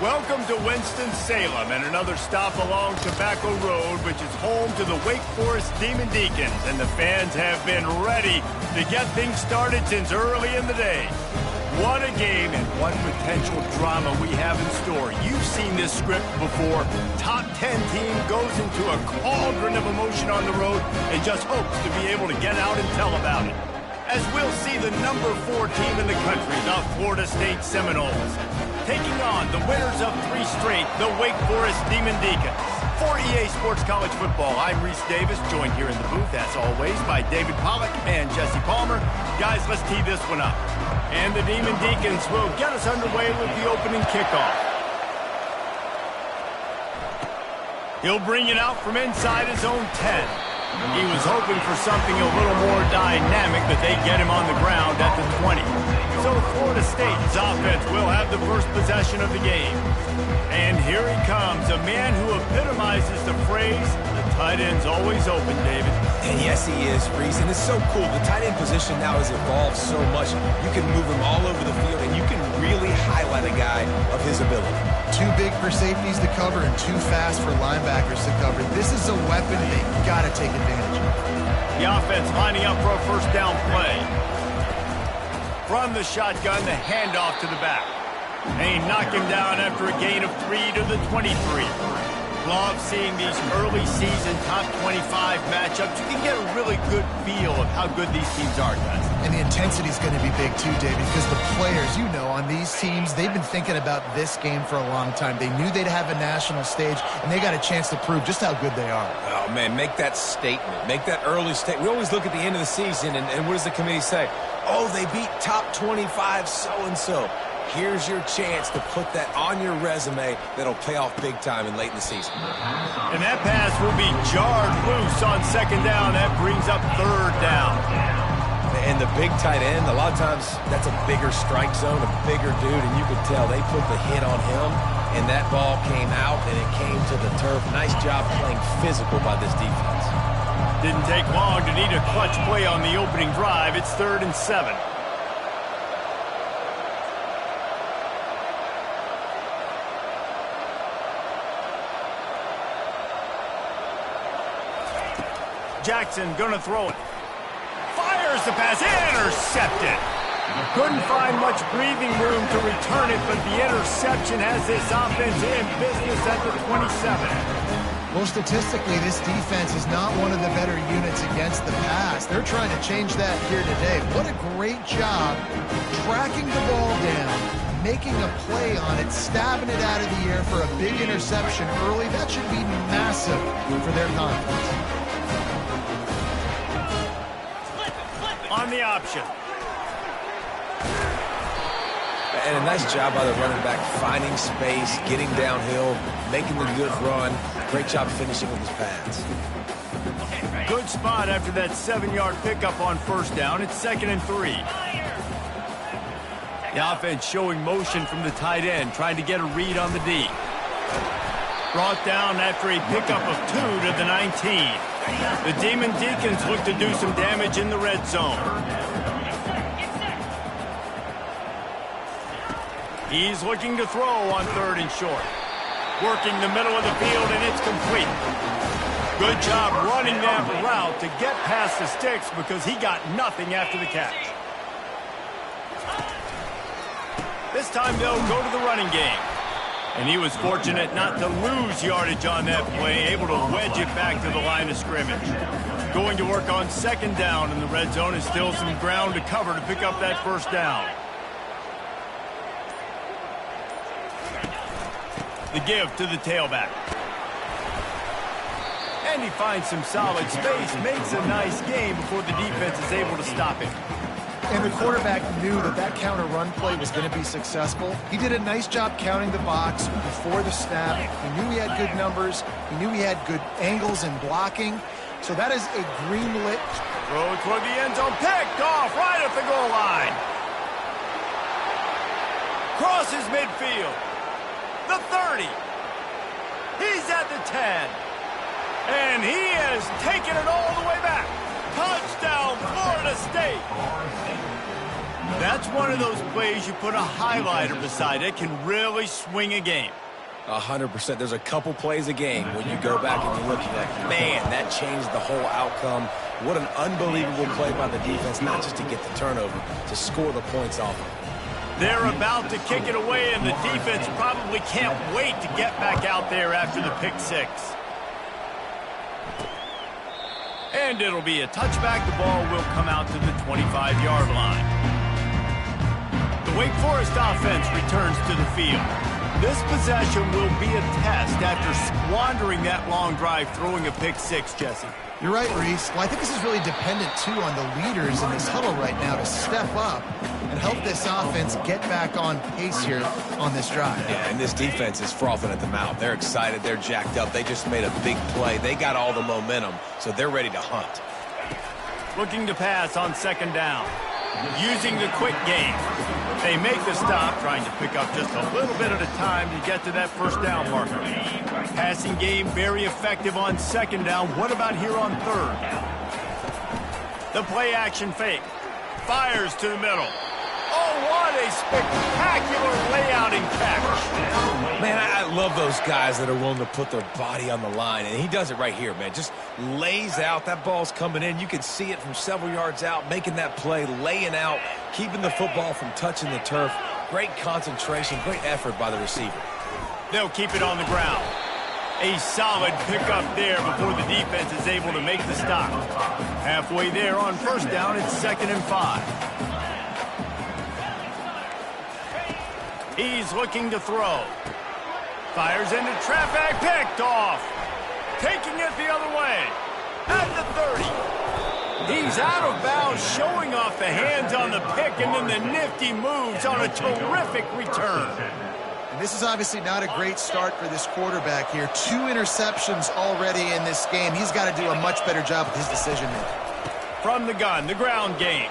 A: Welcome to Winston-Salem and another stop along Tobacco Road, which is home to the Wake Forest Demon Deacons, and the fans have been ready to get things started since early in the day. What a game and what potential drama we have in store. You've seen this script before. Top 10 team goes into a cauldron of emotion on the road and just hopes to be able to get out and tell about it. As we'll see the number 4 team in the country, the Florida State Seminoles, taking on the winners of 3 straight, the Wake Forest Demon Deacons. For EA Sports College Football, I'm Reese Davis, joined here in the booth, as always, by David Pollack and Jesse Palmer. Guys, let's tee this one up. And the Demon Deacons will get us underway with the opening kickoff. He'll bring it out from inside his own 10. He was hoping for something a little more dynamic, but they get him on the ground at the 20. So Florida State's offense will have the first possession of the game. And here he comes, a man who epitomizes the phrase, the tight end's always open, David.
C: And yes, he is, Reese, and it's so cool. The tight end position now has evolved so much. You can move him all over the field, and you can really highlight a guy of his ability.
B: Too big for safeties to cover and too fast for linebackers to cover. This is a weapon they got to take advantage of.
A: The offense lining up for a first down play. From the shotgun, the handoff to the back. They knock him down after a gain of 3 to the 23. Love seeing these early season top 25 matchups. You can get a really good feel of how good these teams are, guys.
B: And the intensity is going to be big too, David, because the players, you know, on these teams, they've been thinking about this game for a long time. They knew they'd have a national stage, and they got a chance to prove just how good they are.
C: Oh, man, make that statement. Make that early statement. We always look at the end of the season, and what does the committee say? Oh, they beat top 25 so-and-so. Here's your chance to put that on your resume that'll pay off big time and late in the season.
A: And that pass will be jarred loose on second down. That brings up third down.
C: And the big tight end, a lot of times that's a bigger strike zone, a bigger dude, and you could tell they put the hit on him, and that ball came out, and it came to the turf. Nice job playing physical by this defense.
A: Didn't take long to need a clutch play on the opening drive. It's 3rd and 7. Jackson gonna throw it. Fires the pass, intercepted. Couldn't find much breathing room to return it, but the interception has this offense in business at the 27.
B: Well, statistically, this defense is not one of the better units against the pass. They're trying to change that here today. What a great job tracking the ball down, making a play on it, stabbing it out of the air for a big interception early. That should be massive for their confidence.
A: On the option.
C: And a nice job by the running back, finding space, getting downhill, making the good run. Great job finishing with his pads.
A: Good spot after that 7-yard pickup on first down. It's 2nd and 3. The offense showing motion from the tight end, trying to get a read on the D. Brought down after a pickup of 2 to the 19. The Demon Deacons look to do some damage in the red zone. He's looking to throw on 3rd and short. Working the middle of the field, and it's complete. Good job running that route to get past the sticks because he got nothing after the catch. This time they'll go to the running game. And he was fortunate not to lose yardage on that play, able to wedge it back to the line of scrimmage. Going to work on 2nd down in the red zone, and still some ground to cover to pick up that first down. The give to the tailback. And he finds some solid space, makes a nice game before the defense is able to stop him.
B: And the quarterback knew that that counter run play was going to be successful. He did a nice job counting the box before the snap. He knew he had good numbers. He knew he had good angles and blocking. So that is a green-lit.
A: Throw toward the end zone, picked off right at the goal line. Crosses midfield. The 30. He's at the 10. And he has taken it all the way back. Touchdown, Florida State. That's one of those plays you put a highlighter beside it, can really swing a game.
C: 100%. There's a couple plays a game when you go back and you look, you're like, man, that changed the whole outcome. What an unbelievable play by the defense, not just to get the turnover, to score the points off of it.
A: They're about to kick it away, and the defense probably can't wait to get back out there after the pick six. And it'll be a touchback. The ball will come out to the 25-yard line. The Wake Forest offense returns to the field. This possession will be a test after squandering that long drive, throwing a pick six, Jesse.
B: You're right, Reese. Well, I think this is really dependent, too, on the leaders in this huddle right now to step up and help this offense get back on pace here on this drive.
C: Yeah, and this defense is frothing at the mouth. They're excited. They're jacked up. They just made a big play. They got all the momentum, so they're ready to hunt.
A: Looking to pass on second down. Using the quick game. They make the stop, trying to pick up just a little bit at a time to get to that first down marker. Passing game very effective on second down. What about here on third? The play action fake. Fires to the middle. Oh, what a spectacular layout and catch.
C: Man, I love those guys that are willing to put their body on the line, and he does it right here, man. Just lays out. That ball's coming in. You can see it from several yards out, making that play, laying out, keeping the football from touching the turf. Great concentration, great effort by the receiver.
A: They'll keep it on the ground. A solid pickup there before the defense is able to make the stop. Halfway there on first down, it's 2nd and 5. He's looking to throw. Fires into traffic, picked off. Taking it the other way. At the 30. He's out of bounds, showing off the hands on the pick, and then the nifty moves on a terrific return.
B: And this is obviously not a great start for this quarterback here. 2 interceptions already in this game. He's got to do a much better job with his decision-making.
A: From the gun, the ground game.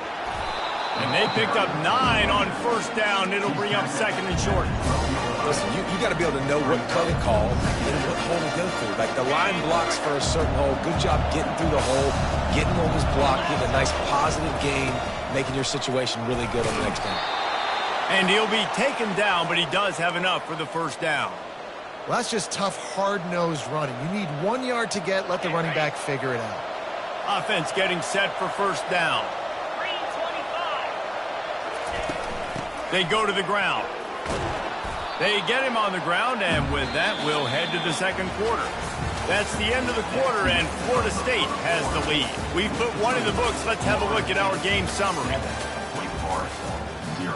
A: And they picked up 9 on first down. It'll bring up 2nd and short.
C: Listen, you got to be able to know what play to call and what hole to go through. Like the line blocks for a certain hole. Good job getting through the hole, getting on his block, getting a nice positive gain, making your situation really good on the next down.
A: And he'll be taken down, but he does have enough for the first down.
B: Well, that's just tough, hard-nosed running. You need 1 yard to get. Let the running back figure it out.
A: Offense getting set for first down. They go to the ground. They get him on the ground, and with that, we'll head to the second quarter. That's the end of the quarter, and Florida State has the lead. We've put one in the books. Let's have a look at our game summary.
E: Wake Forest, 0.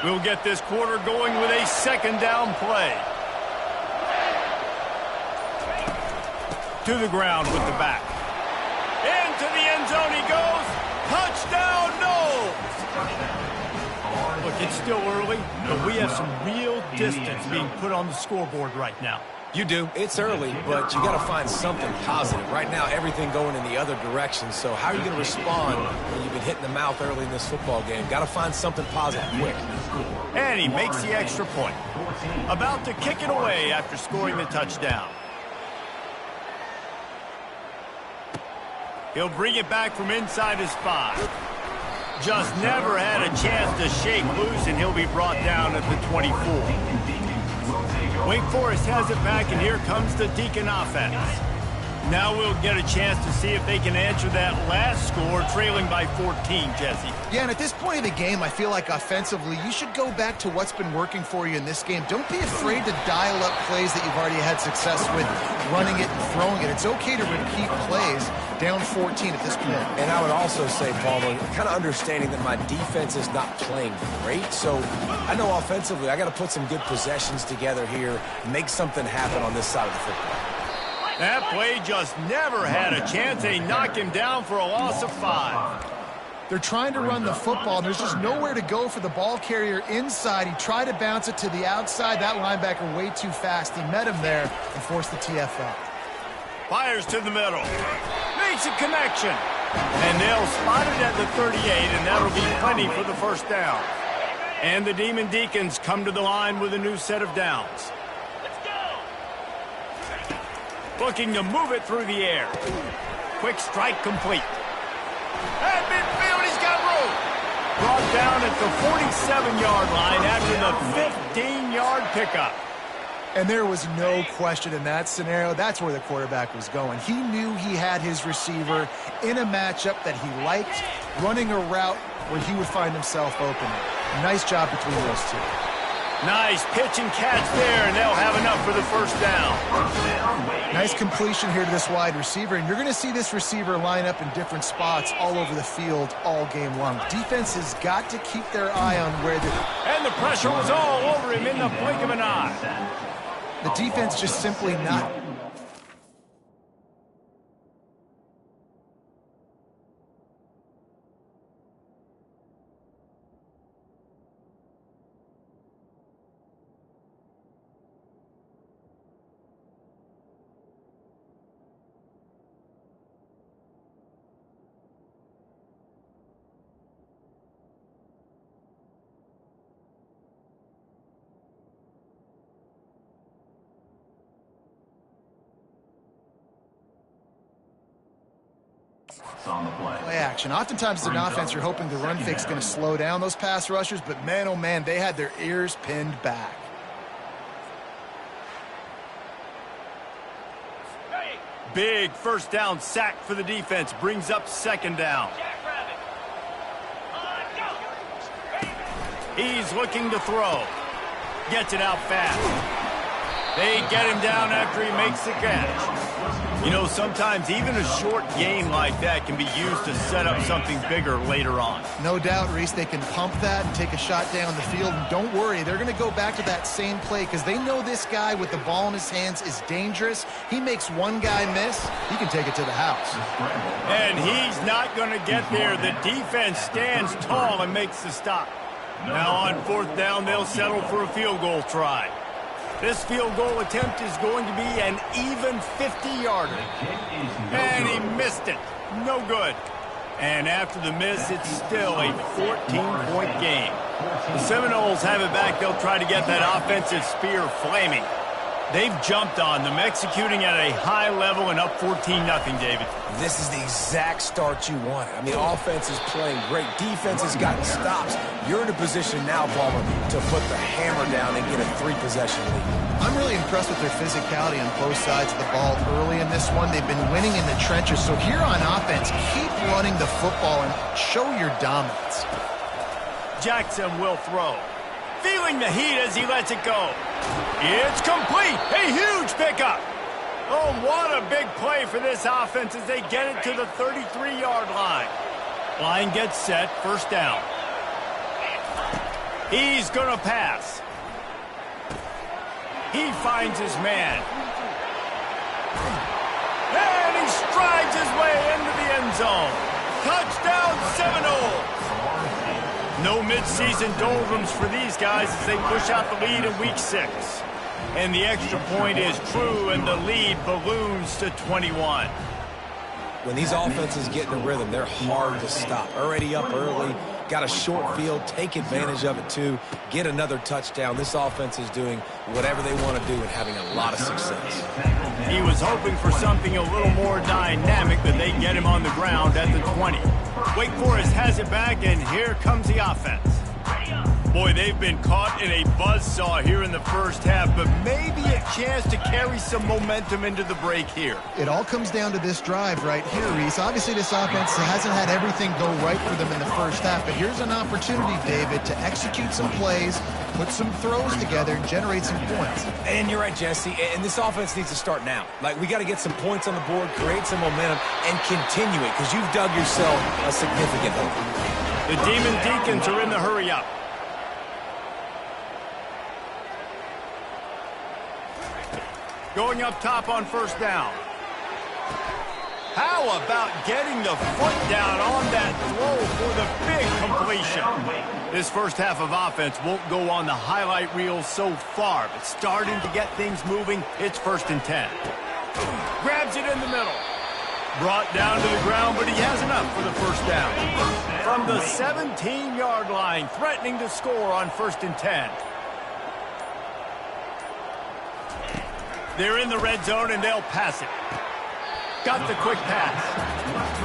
A: We'll get this quarter going with a second down play. To the ground with the back. Into the end zone he goes. Touchdown, no! Look, it's still early, but we have some real distance being put on the scoreboard right now.
C: You do. It's early, but you got to find something positive. Right now, everything going in the other direction. So how are you going to respond when you've been hitting the mouth early in this football game? Got to find something positive quick.
A: And he makes the extra point. About to kick it away after scoring the touchdown. He'll bring it back from inside his 5. Just never had a chance to shake loose, and he'll be brought down at the 24. Wake Forest has it back, and here comes the Deacon offense. Now we'll get a chance to see if they can answer that last score, trailing by 14, Jesse.
B: Yeah, and at this point of the game, I feel like offensively, you should go back to what's been working for you in this game. Don't be afraid to dial up plays that you've already had success with, running it and throwing it. It's okay to repeat plays down 14 at this point.
C: And I would also say, Palmer, kind of understanding that my defense is not playing great. So I know offensively, I got to put some good possessions together here, make something happen on this side of the football.
A: That play just never had a chance. They knock him down for a loss of 5.
B: They're trying to run the football, and there's just nowhere to go for the ball carrier inside. He tried to bounce it to the outside. That linebacker way too fast. He met him there and forced the TFL.
A: Fires to the middle. Makes a connection. And they'll spot it at the 38, and that'll be plenty for the first down. And the Demon Deacons come to the line with a new set of downs. Looking to move it through the air. Quick strike complete. At midfield, he's got room. Brought down at the 47-yard line after the 15-yard pickup.
B: And there was no question in that scenario. That's where the quarterback was going. He knew he had his receiver in a matchup that he liked, running a route where he would find himself open. Nice job between those two.
A: Nice pitch and catch there, and they'll have enough for the first down.
B: Nice completion here to this wide receiver, and you're going to see this receiver line up in different spots all over the field all game long. Defense has got to keep their eye on where
A: And the pressure was all over him in the blink of an eye.
B: the defense just simply not.
E: On the play.
B: Play action. Oftentimes, as an offense, you're hoping the run fake's going to slow down those pass rushers, but man, oh man, they had their ears pinned back.
A: Big first down sack for the defense. Brings up second down. He's looking to throw. Gets it out fast. They get him down after he makes the catch. You know, sometimes even a short game like that can be used to set up something bigger later on.
B: No doubt, Reese, they can pump that and take a shot down the field. And don't worry, they're going to go back to that same play because they know this guy with the ball in his hands is dangerous. He makes one guy miss, he can take it to the house.
A: And he's not going to get there. The defense stands tall and makes the stop. Now on fourth down, they'll settle for a field goal try. This field goal attempt is going to be an even 50-yarder. And he missed it. No good. And after the miss, it's still a 14-point game. The Seminoles have it back. They'll try to get that offensive spear flaming. They've jumped on them, executing at a high level and up 14-0, David.
C: This is the exact start you wanted. I mean, offense is playing great. Defense has gotten stops. You're in a position now, Palmer, to put the hammer down and get a 3-possession lead.
B: I'm really impressed with their physicality on both sides of the ball early in this one. They've been winning in the trenches. So here on offense, keep running the football and show your dominance.
A: Jackson will throw. Feeling the heat as he lets it go. It's complete. A huge pickup. Oh, what a big play for this offense as they get it to the 33-yard line. Line gets set. First down. He's going to pass. He finds his man. And he strides his way into the end zone. Touchdown, Seminoles. No midseason doldrums for these guys as they push out the lead in week 6. And the extra point is true, and the lead balloons to 21.
C: When these offenses get in a rhythm, they're hard to stop. Already up early, got a short field, take advantage of it too, get another touchdown. This offense is doing whatever they want to do and having a lot of success.
A: He was hoping for something a little more dynamic, but they get him on the ground at the 20. Wake Forest has it back, and here comes the offense. Boy, they've been caught in a buzzsaw here in the first half, but maybe a chance to carry some momentum into the break here.
B: It all comes down to this drive right here, Reese. Obviously, this offense hasn't had everything go right for them in the first half, but here's an opportunity, David, to execute some plays, put some throws together, and generate some points.
C: And you're right, Jesse, and this offense needs to start now. Like, we got to get some points on the board, create some momentum, and continue it, because you've dug yourself a significant hole.
A: The Demon Deacons are in the hurry-up. Going up top on first down. How about getting the foot down on that throw for the big completion? This first half of offense won't go on the highlight reel so far, but starting to get things moving, it's 1st and 10. Grabs it in the middle. Brought down to the ground, but he has enough for the first down. From the 17-yard line, threatening to score on 1st and 10. They're in the red zone, and they'll pass it. Got the quick pass.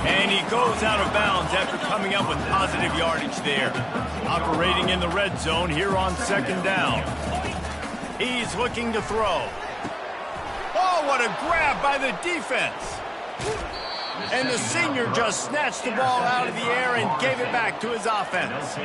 A: And he goes out of bounds after coming up with positive yardage there. Operating in the red zone here on 2nd down. He's looking to throw. Oh, what a grab by the defense. And the senior just snatched the ball out of the air and gave it back to his offense.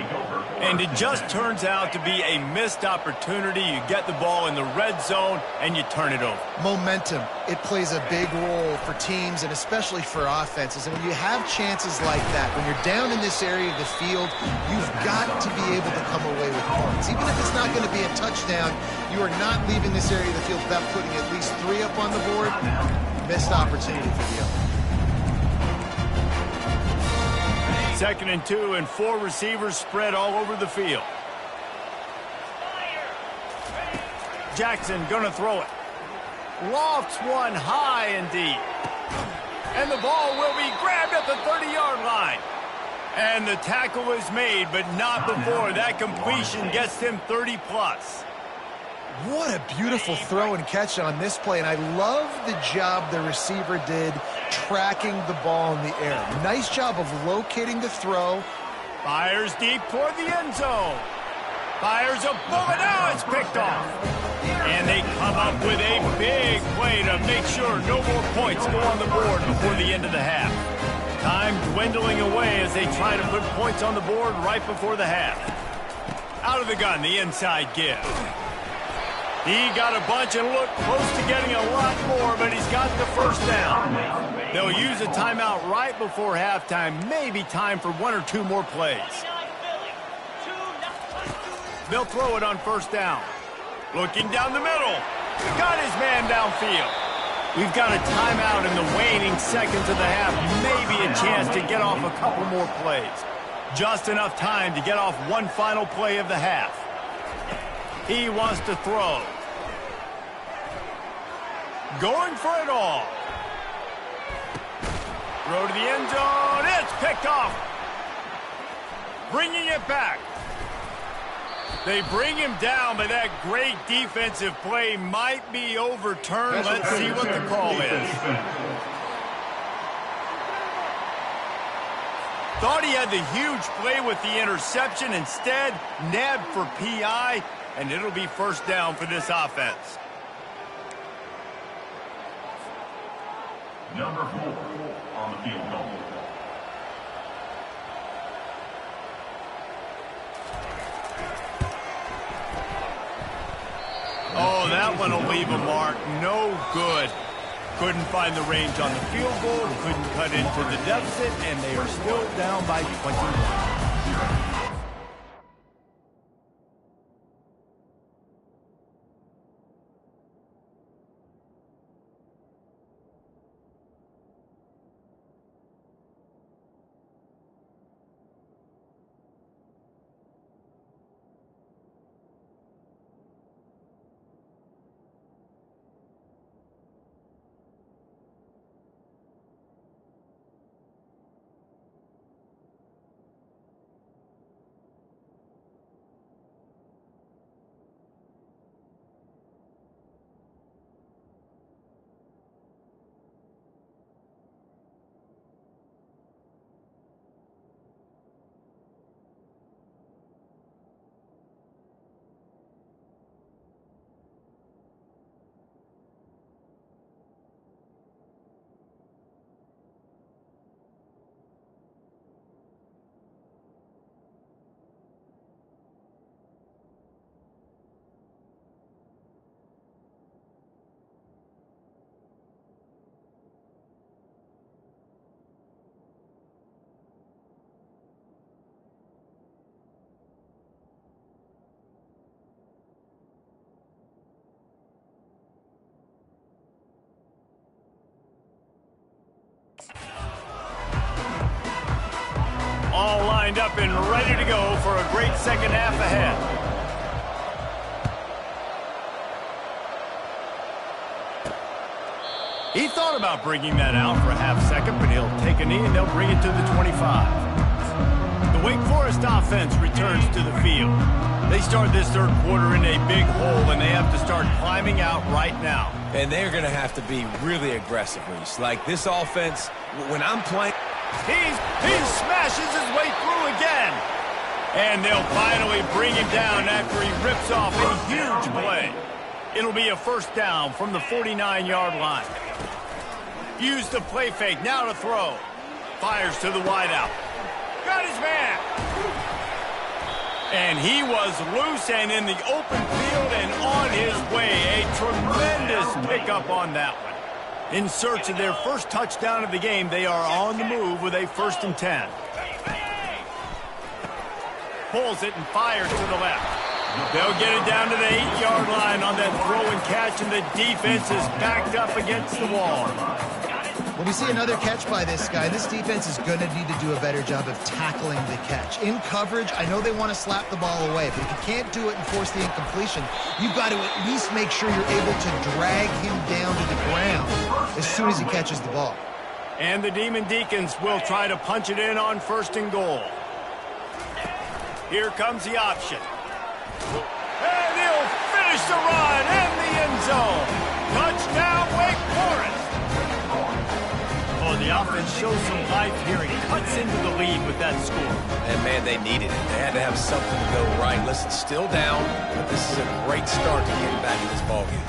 A: And it just turns out to be a missed opportunity. You get the ball in the red zone and you turn it over.
B: Momentum, it plays a big role for teams and especially for offenses. And when you have chances like that, when you're down in this area of the field, you've got to be able to come away with points. Even if it's not going to be a touchdown, you are not leaving this area of the field without putting at least 3 up on the board. Missed opportunity for the other.
A: 2nd and 2, and 4 receivers spread all over the field. Jackson gonna throw it. Lofts one high and deep. And the ball will be grabbed at the 30-yard line. And the tackle is made, but not before that completion gets him 30+.
B: What a beautiful throw and catch on this play, and I love the job the receiver did tracking the ball in the air. Nice job of locating the throw.
A: Fires deep toward the end zone. Fires a bullet. Now it's picked off. And they come up with a big play to make sure no more points go on the board before the end of the half. Time dwindling away as they try to put points on the board right before the half. Out of the gun, the inside give. He got a bunch and looked close to getting a lot more, but he's got the first down. They'll use a timeout right before halftime. Maybe time for 1 or 2 more plays. They'll throw it on 1st down. Looking down the middle. Got his man downfield. We've got a timeout in the waning seconds of the half. Maybe a chance to get off a couple more plays. Just enough time to get off one final play of the half. He wants to throw. Going for it all. Throw to the end zone. It's picked off. Bringing it back. They bring him down, but that great defensive play might be overturned. Let's see what the call is. Thought he had the huge play with the interception. Instead, nabbed for PI, and it'll be 1st down for this offense.
E: Number 4 on the field goal.
A: Oh, that one will leave a mark. No good. Couldn't find the range on the field goal, couldn't cut into the deficit, and they are still down by 21. All lined up and ready to go for a great second half ahead. He thought about bringing that out for a half second, but he'll take a knee and they'll bring it to the 25. The Wake Forest offense returns to the field. They start this 3rd quarter in a big hole, and they have to start climbing out right now.
C: And they're going to have to be really aggressive, Reese. Like this offense, when I'm playing...
A: He smashes his way through again. And they'll finally bring him down after he rips off a huge play. It'll be a first down from the 49-yard line. Use the play fake, now to throw. Fires to the wideout. Got his man. And he was loose and in the open field and on his way. A tremendous pickup on that one. In search of their first touchdown of the game, they are on the move with a 1st and 10. Pulls it and fires to the left. They'll get it down to the 8-yard line on that throw and catch, and the defense is backed up against the wall.
B: When we see another catch by this guy, this defense is going to need to do a better job of tackling the catch. In coverage, I know they want to slap the ball away, but if you can't do it and force the incompletion, you've got to at least make sure you're able to drag him down to the ground as soon as he catches the ball.
A: And the Demon Deacons will try to punch it in on 1st and goal. Here comes the option. And he'll finish the run in the end zone. Touchdown, Wake Forest. Oh, the offense shows some life here and cuts into the lead with that score.
C: And, man, they needed it. They had to have something to go right. Listen, still down, but this is a great start to getting back in this ballgame.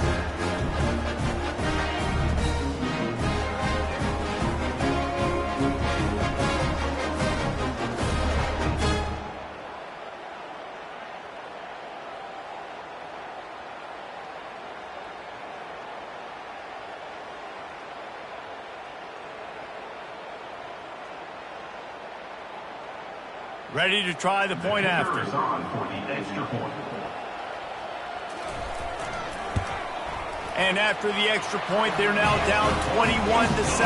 A: Ready to try the point after. And after the extra point, they're now down 21-7.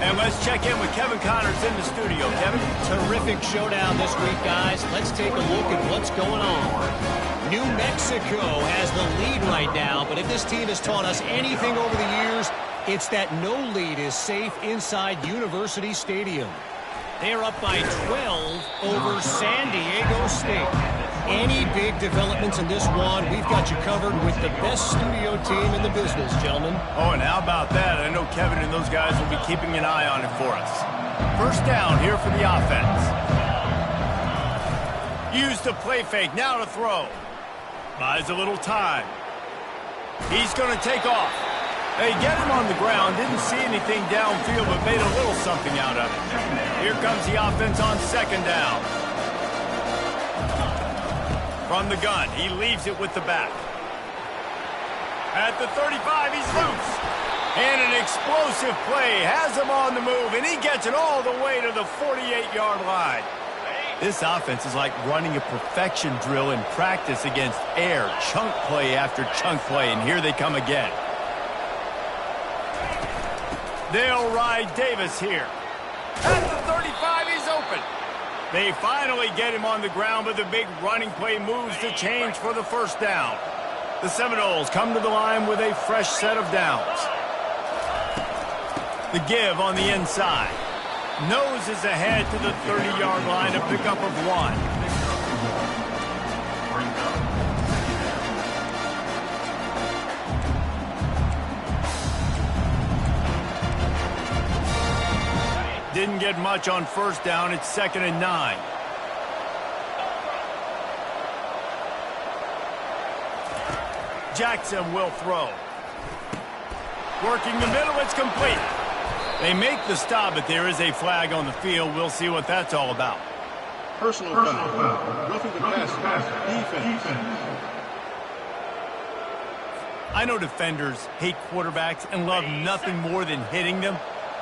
A: And let's check in with Kevin Connors in the studio. Kevin?
D: Terrific showdown this week, guys. Let's take a look at what's going on. New Mexico has the lead right now, but if this team has taught us anything over the years, it's that no lead is safe inside University Stadium. They're up by 12 over San Diego State. Any big developments in this one, we've got you covered with the best studio team in the business, gentlemen.
A: Oh, and how about that? I know Kevin and those guys will be keeping an eye on it for us. First down here for the offense. Use the play fake, now to throw. Buys a little time. He's going to take off. They get him on the ground, didn't see anything downfield, but made a little something out of it. Here comes the offense on 2nd down. From the gun, he leaves it with the back. At the 35, he's loose. And an explosive play has him on the move, and he gets it all the way to the 48-yard line. This offense is like running a perfection drill in practice against air, chunk play after chunk play, and here they come again. They'll ride Davis here. At the 35, he's open. They finally get him on the ground, but the big running play moves the change for the 1st down. The Seminoles come to the line with a fresh set of downs. The give on the inside. Nose is ahead to the 30-yard line, a pickup of 1. Didn't get much on 1st down. It's 2nd and 9. Jackson will throw. Working the middle, it's complete. They make the stop, but there is a flag on the field. We'll see what that's all about.
F: Personal foul. Roughing the passer. Defense.
A: I know defenders hate quarterbacks and love nothing more than hitting them.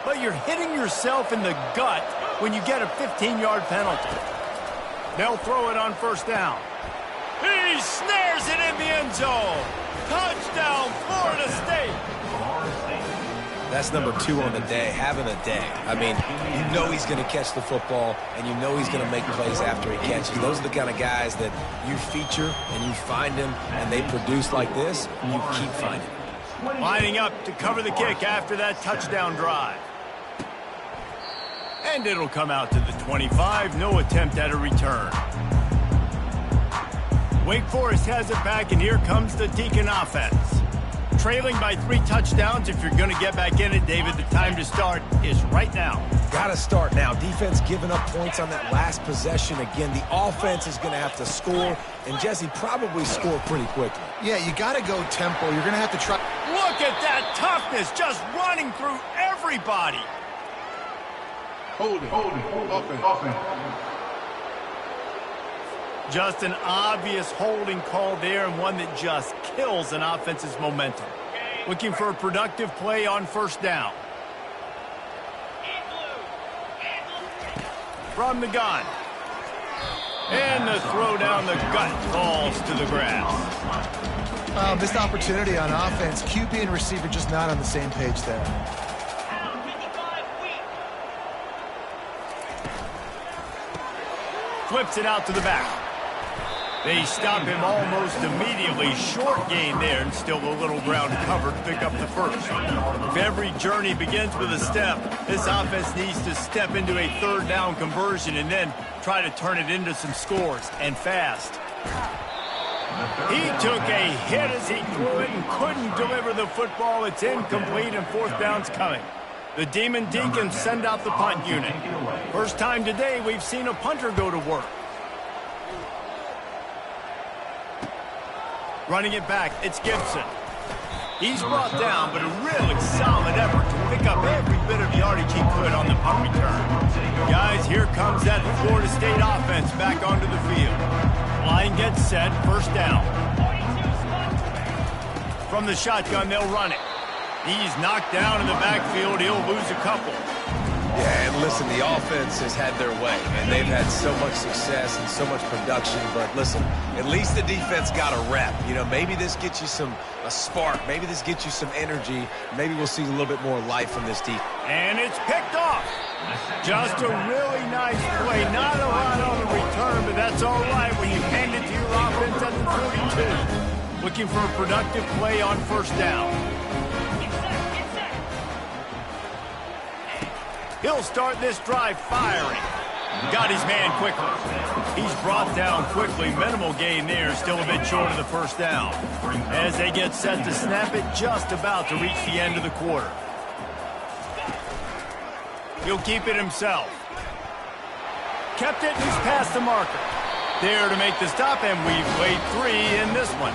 A: But you're hitting yourself in the gut when you get a 15-yard penalty. They'll throw it on 1st down. He snares it in the end zone. Touchdown, Florida State.
C: That's number 2 on the day, having a day. I mean, you know he's going to catch the football, and you know he's going to make plays after he catches. Those are the kind of guys that you feature, and you find them, and they produce like this, and you keep finding them.
A: Lining up to cover the kick after that touchdown drive. And it'll come out to the 25. No attempt at a return. Wake Forest has it back, and here comes the Deacon offense. Trailing by 3 touchdowns. If you're going to get back in it, David, the time to start is right now.
C: Got to start now. Defense giving up points on that last possession. Again, the offense is going to have to score, and Jesse probably score pretty quickly.
B: Yeah, you got to go tempo. You're going to have to try.
A: Look at that toughness, just running through everybody.
F: Holding. Offense.
A: Just an obvious holding call there, and one that just kills an offense's momentum. Looking for a productive play on first down. From the gun. And the throw down the gut falls to the grass.
B: Missed opportunity on offense. QB and receiver just not on the same page there.
A: Flips it out to the back. They stop him almost immediately. Short gain there, and still a little ground covered to pick up the first. If every journey begins with a step, this offense needs to step into a third down conversion and then try to turn it into some scores, and fast. He took a hit as he threw it and couldn't deliver the football. It's incomplete, and fourth down's coming. The Demon Deacons send out the punt unit. First time today we've seen a punter go to work. Running it back, it's Gibson. He's brought down, but a really solid effort to pick up every bit of yardage he could on the punt return. Guys, here comes that Florida State offense back onto the field. Line gets set, first down. From the shotgun, they'll run it. He's knocked down in the backfield. He'll lose a couple.
C: Yeah, and listen, the offense has had their way, and they've had so much success and so much production. But listen, at least the defense got a rep. You know, maybe this gets you a spark. Maybe this gets you some energy. Maybe we'll see a little bit more life from this defense.
A: And it's picked off. Just a really nice play. Not a lot on the return, but that's all right when you hand it to your offense at the 42. Looking for a productive play on first down. He'll start this drive firing. Got his man quickly. He's brought down quickly. Minimal gain there. Still a bit short of the first down. As they get set to snap it, just about to reach the end of the quarter. He'll keep it himself. Kept it, and he's past the marker. There to make the stop, and we've played 3 in this one.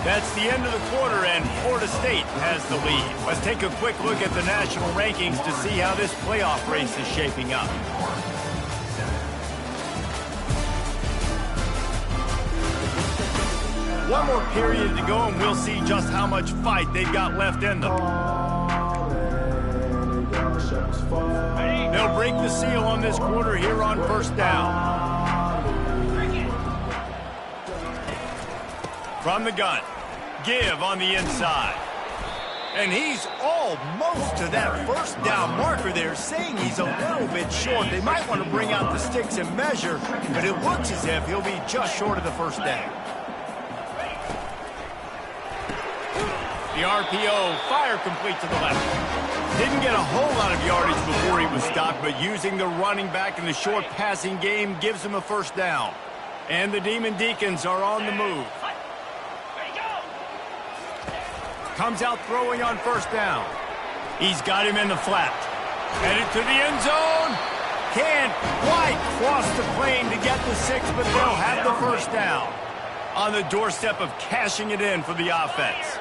A: That's the end of the quarter, and Florida State has the lead. Let's take a quick look at the national rankings to see how this playoff race is shaping up. One more period to go, and we'll see just how much fight they've got left in them. They'll break the seal on this quarter here on first down. From the gun, give on the inside. And he's almost to that first down marker there, saying he's a little bit short. They might want to bring out the sticks and measure, but it looks as if he'll be just short of the first down. The RPO, fire complete to the left. Didn't get a whole lot of yardage before he was stopped, but using the running back in the short passing game gives him a first down. And the Demon Deacons are on the move. Comes out throwing on first down. He's got him in the flat. Headed to the end zone. Can't quite cross the plane to get the 6, but they'll have the first down. On the doorstep of cashing it in for the offense.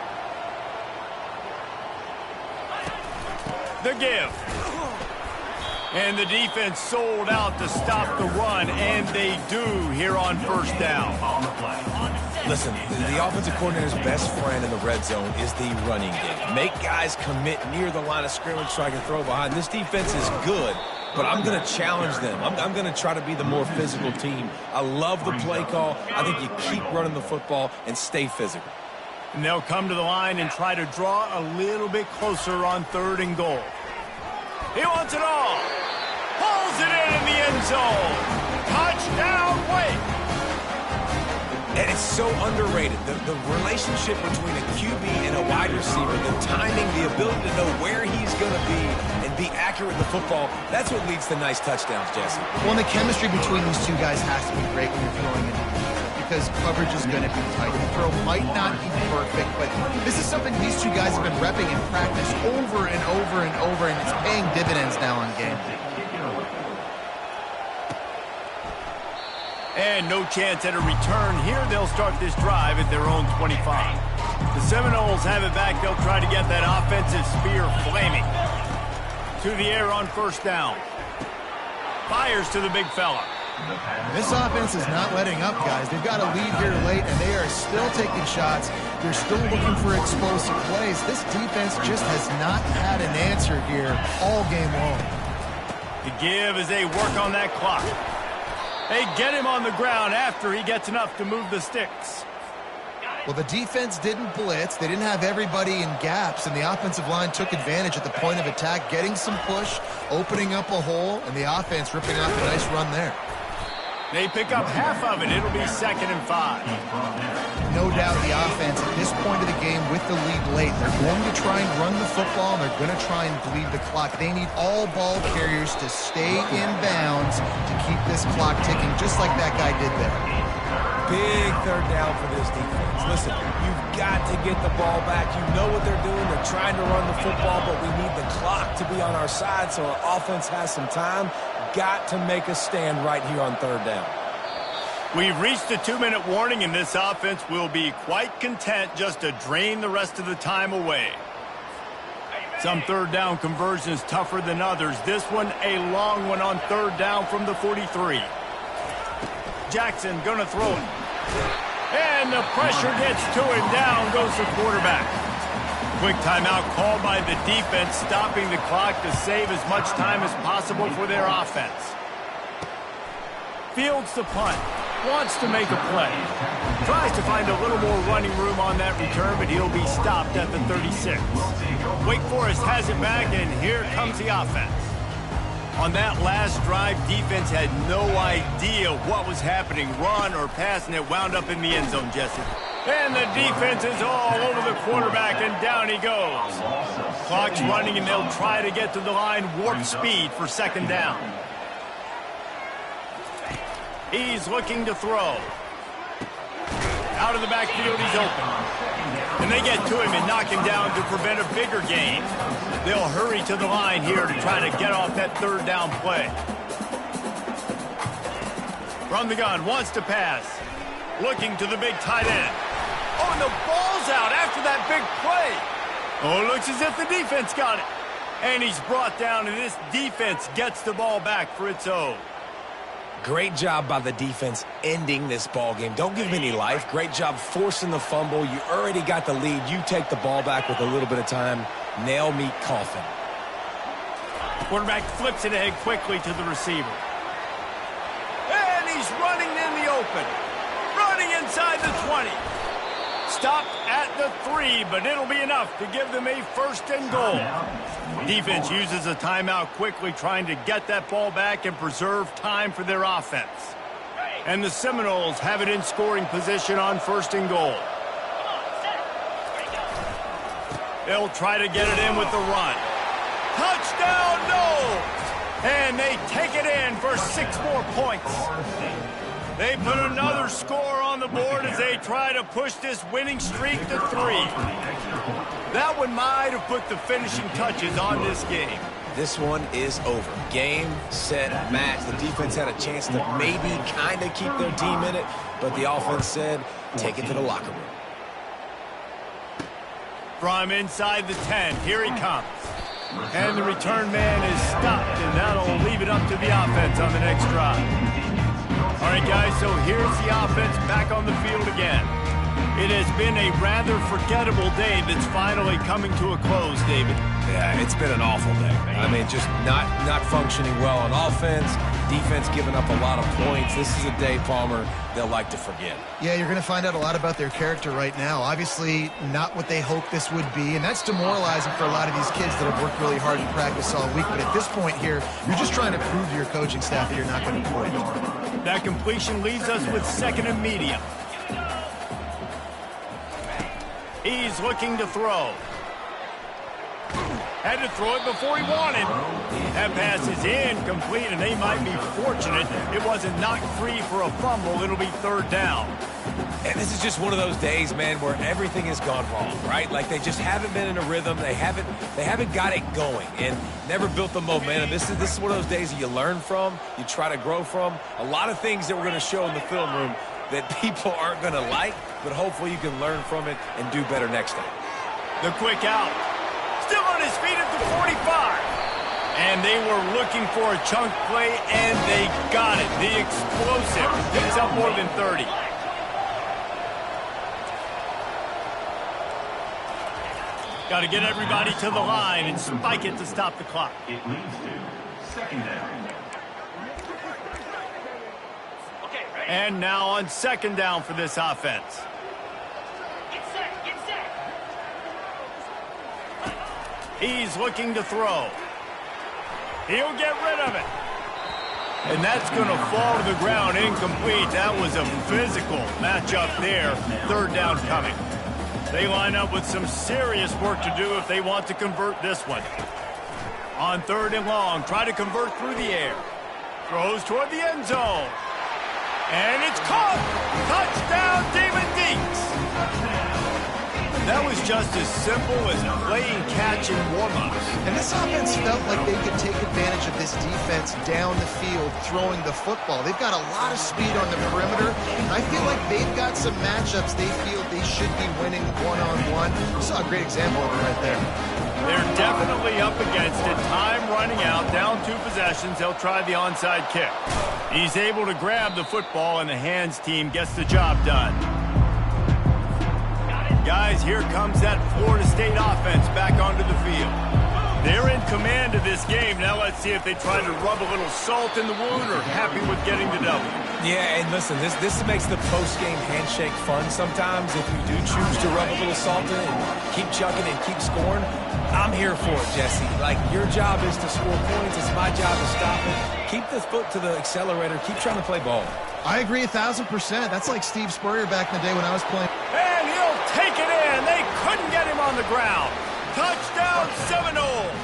A: The give. And the defense sold out to stop the run, and they do here on first down.
C: Listen, the offensive coordinator's best friend in the red zone is the running game. Make guys commit near the line of scrimmage so I can throw behind. This defense is good, but I'm going to challenge them. I'm going to try to be the more physical team. I love the play call. I think you keep running the football and stay physical.
A: And they'll come to the line and try to draw a little bit closer on 3rd and goal. He wants it all. Pulls it in the end zone. Touchdown, Wake.
C: And it's so underrated. The relationship between a QB and a wide receiver, the timing, the ability to know where he's going to be and be accurate with the football, that's what leads to nice touchdowns, Jesse.
B: Well, and the chemistry between these two guys has to be great when you're throwing in. because coverage is going to be tight. The throw might not be perfect, but this is something these two guys have been repping in practice over and over and over, and it's paying dividends now on game day.
A: And no chance at a return here. They'll start this drive at their own 25. The Seminoles have it back. They'll try to get that offensive spear flaming. To the air on first down. Fires to the big fella.
B: This offense is not letting up, guys. They've got a lead here late, and they are still taking shots. They're still looking for explosive plays. This defense just has not had an answer here all game long.
A: The give as they work on that clock. They get him on the ground after he gets enough to move the sticks.
B: Well, the defense didn't blitz. They didn't have everybody in gaps, and the offensive line took advantage at the point of attack, getting some push, opening up a hole, and the offense ripping off a nice run there.
A: They pick up half of it. It'll be 2nd and 5.
B: No doubt the offense at this point of the game with the lead late, they're going to try and run the football, and they're going to try and bleed the clock. They need all ball carriers to stay in bounds to keep this clock ticking, just like that guy did there.
C: Big third down for this defense. Listen, you've got to get the ball back. You know what they're doing. They're trying to run the football, but we need the clock to be on our side so our offense has some time. Got to make a stand right here on third down.
A: We've reached the 2-minute warning, and this offense will be quite content just to drain the rest of the time away. Some third down conversions tougher than others. This one a long one on third down from the 43. Jackson gonna throw it. And the pressure gets to him. Down goes the quarterback. Quick timeout called by the defense, stopping the clock to save as much time as possible for their offense. Fields the punt. Wants to make a play. Tries to find a little more running room on that return, but he'll be stopped at the 36. Wake Forest has it back, and here comes the offense. On that last drive, defense had no idea what was happening, run or pass, and it wound up in the end zone, Jesse. And the defense is all over the quarterback, and down he goes. Clock's running, and they'll try to get to the line warp speed for 2nd down. He's looking to throw. Out of the backfield, he's open. And they get to him and knock him down to prevent a bigger gain. They'll hurry to the line here to try to get off that third down play. From the gun, wants to pass. Looking to the big tight end. Oh, and the ball's out after that big play. Oh, it looks as if the defense got it. And he's brought down, and this defense gets the ball back for its own.
C: Great job by the defense ending this ball game. Don't give them any life. Great job forcing the fumble. You already got the lead. You take the ball back with a little bit of time. Nail meet coffin.
A: Quarterback flips it ahead quickly to the receiver. And he's running in the open. Running inside the 20. Stopped at the 3, but it'll be enough to give them a 1st and goal. Defense uses a timeout quickly, trying to get that ball back and preserve time for their offense. And the Seminoles have it in scoring position on 1st and goal. They'll try to get it in with the run. Touchdown, no! And they take it in for 6 more points. They put another score on the board as they try to push this winning streak to 3. That one might have put the finishing touches on this game.
C: This one is over. Game, set, match. The defense had a chance to maybe kind of keep their team in it, but the offense said, take it to the locker room.
A: From inside the 10, here he comes. And the return man is stopped, and that'll leave it up to the offense on the next drive. All right, guys, so here's the offense back on the field again. It has been a rather forgettable day that's finally coming to a close, David.
C: Yeah, it's been an awful day. I mean, just not functioning well on offense, defense giving up a lot of points. This is a day, Palmer, they'll like to forget.
B: Yeah, you're going to find out a lot about their character right now. Obviously, not what they hoped this would be, and that's demoralizing for a lot of these kids that have worked really hard in practice all week. But at this point here, you're just trying to prove to your coaching staff that you're not going to quit.
A: That completion leaves us with 2nd and medium. He's looking to throw. Had to throw it before he wanted. That pass is incomplete, and they might be fortunate it wasn't knocked free for a fumble. It'll be third down.
C: And this is just one of those days, man, where everything has gone wrong, right? Like they just haven't been in a rhythm. They haven't got it going and never built the momentum. This is one of those days that you learn from, you try to grow from. A lot of things that we're going to show in the film room that people aren't going to like, but hopefully you can learn from it and do better next time.
A: The quick out. Still on his feet at the 45. And they were looking for a chunk play, and they got it. The explosive picks up more than 30. Got to get everybody to the line and spike it to stop the clock.
E: It leads to second down.
A: And now on second down for this offense.
G: Get set.
A: He's looking to throw. He'll get rid of it. And that's going to fall to the ground incomplete. That was a physical matchup there. Third down coming. They line up with some serious work to do if they want to convert this one. On third and long, try to convert through the air. Throws toward the end zone. And it's caught. Touchdown, David Deeks. That was just as simple as playing catch in warm-ups.
B: And this offense felt like they could take advantage of this defense down the field throwing the football. They've got a lot of speed on the perimeter. I feel like they've got some matchups they feel they should be winning one-on-one. You saw a great example of it right there.
A: They're definitely up against it. Time running out, down 2 possessions. They'll try the onside kick. He's able to grab the football, and the hands team gets the job done. Guys, here comes that Florida State offense back onto the field. They're in command of this game. Now let's see if they try to rub a little salt in the wound or happy with getting the W.
C: Yeah, and listen, this makes the post-game handshake fun sometimes. If you do choose to rub a little salt in and keep chucking and keep scoring, I'm here for it, Jesse. Like, your job is to score points. It's my job to stop it. Keep the foot to the accelerator. Keep trying to play ball.
B: I agree 1,000%. That's like Steve Spurrier back in the day when I was playing.
A: And he'll take it in. They couldn't get him on the ground. Touchdown, Seminoles.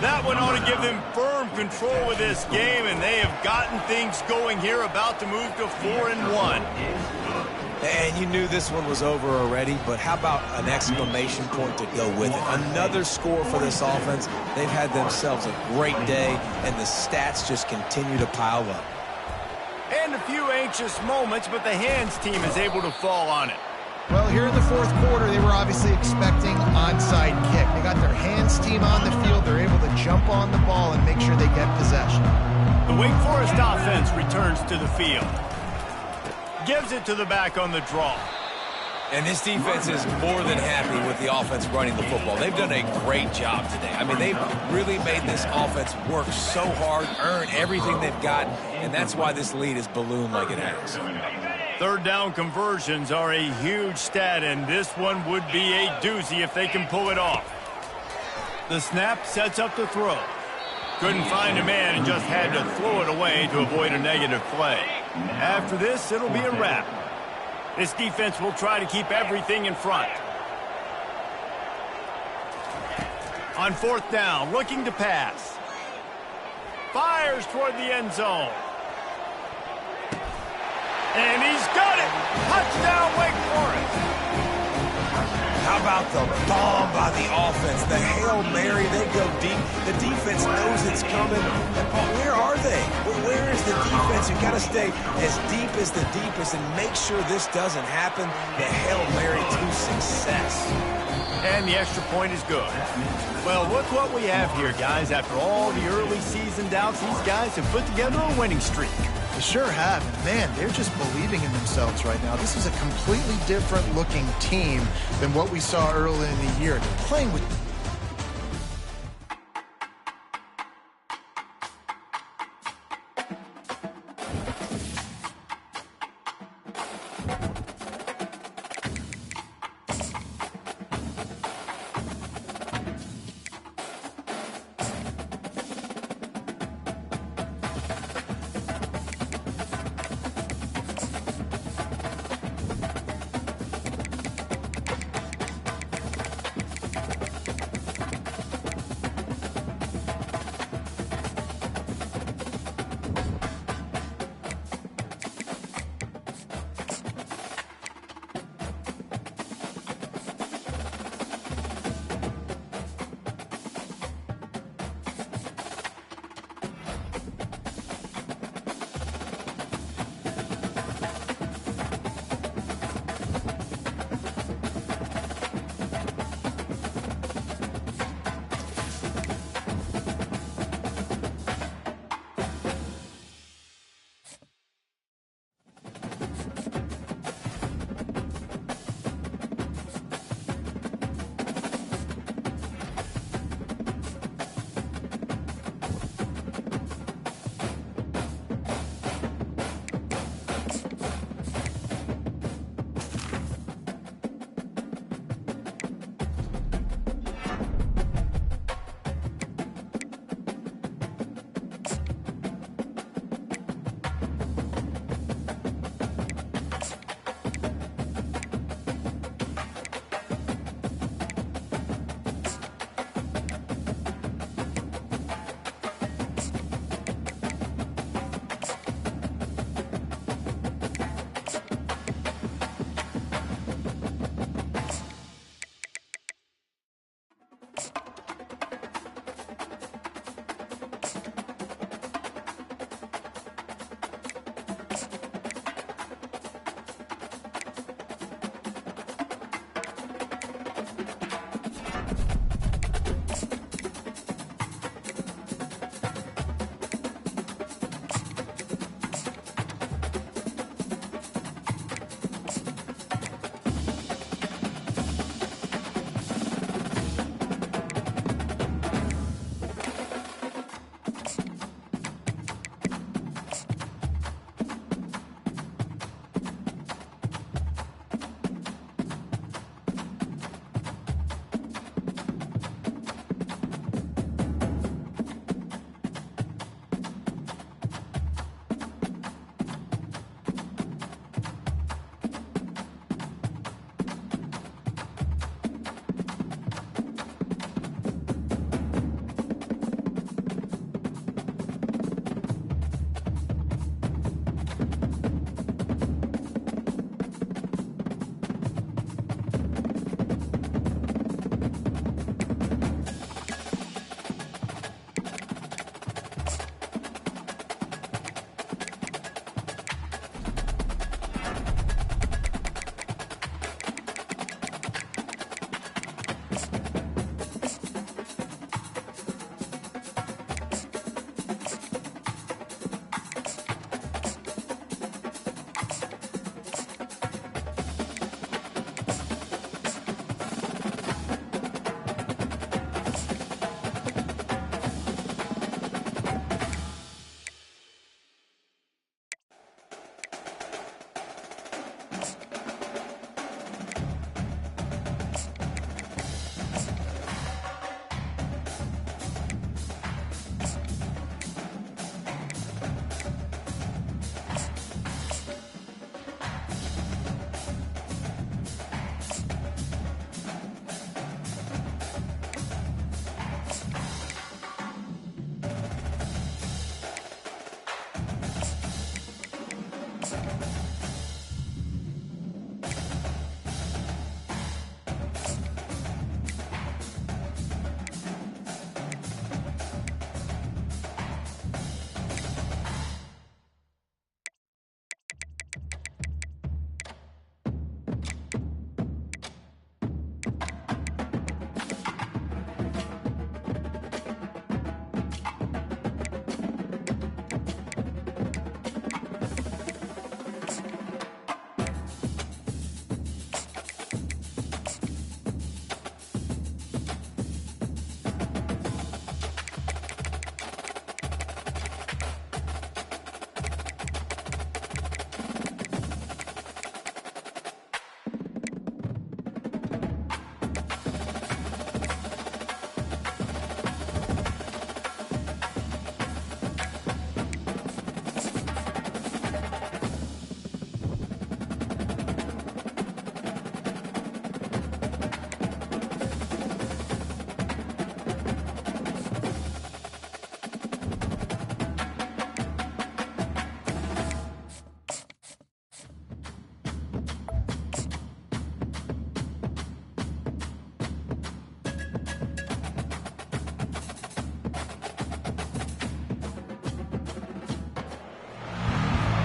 A: That one ought to give them firm control of this game, and they have gotten things going here, about to move to 4-1.
C: And you knew this one was over already, but how about an exclamation point to go with it? Another score for this offense. They've had themselves a great day, and the stats just continue to pile up.
A: And a few anxious moments, but the hands team is able to fall on it.
B: Well, here in the fourth quarter, they were obviously expecting onside kick. They got their hands team on the field. They're able to jump on the ball and make sure they get possession.
A: The Wake Forest offense returns to the field. Gives it to the back on the draw.
C: And this defense is more than happy with the offense running the football. They've done a great job today. I mean, they've really made this offense work so hard, earn everything they've got, and that's why this lead is ballooned like it has.
A: Third down conversions are a huge stat, and this one would be a doozy if they can pull it off. The snap sets up the throw. Couldn't find a man and just had to throw it away to avoid a negative play. After this, it'll be a wrap. This defense will try to keep everything in front. On fourth down, looking to pass. Fires toward the end zone. And he's got it! Touchdown, Wake Forest!
C: How about the bomb by the offense? The Hail Mary, they go deep. The defense knows it's coming. And where are they? Where is the defense? You've got to stay as deep as the deepest and make sure this doesn't happen. The Hail Mary to success.
A: And the extra point is good. Well, look what we have here, guys. After all the early season doubts, these guys have put together a winning streak.
B: They sure have. And man, they're just believing in themselves right now. This is a completely different looking team than what we saw early in the year. They're playing with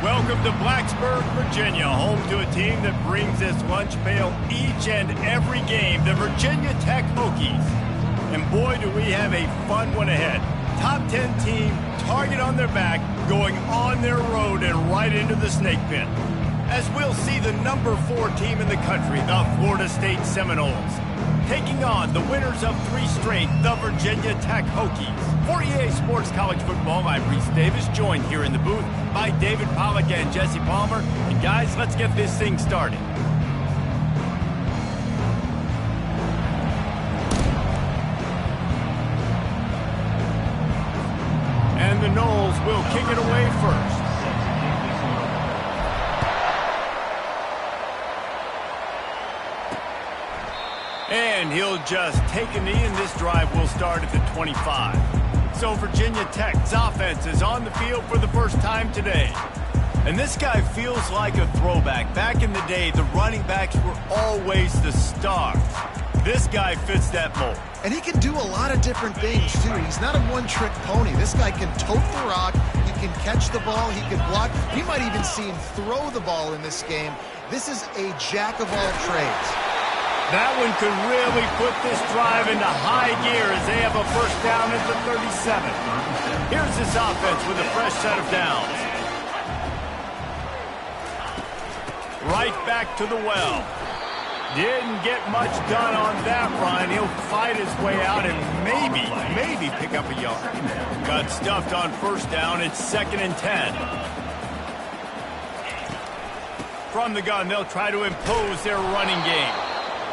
A: Welcome to Blacksburg, Virginia, home to a team that brings this lunch pail each and every game, the Virginia Tech Hokies. And boy, do we have a fun one ahead. Top 10 team, target on their back, going on their road and right into the snake pit. As we'll see the number 4 team in the country, the Florida State Seminoles, taking on the winners of 3 straight, the Virginia Tech Hokies. For EA Sports College Football, I'm Reese Davis, joined here in the booth by David Pollack and Jesse Palmer. And guys, let's get this thing started. And the Noles will kick it away first. And he'll just take a knee, and this drive will start at the 25. So Virginia Tech's offense is on the field for the first time today. And this guy feels like a throwback. Back in the day, the running backs were always the stars. This guy fits that mold.
B: And he can do a lot of different things, too. He's not a one-trick pony. This guy can tote the rock. He can catch the ball. He can block. We might even see him throw the ball in this game. This is a jack of all trades.
A: That one could really put this drive into high gear as they have a first down at the 37. Here's this offense with a fresh set of downs. Right back to the well. Didn't get much done on that run. He'll fight his way out and maybe pick up a yard. Got stuffed on first down. It's 2nd and 10. From the gun, they'll try to impose their running game.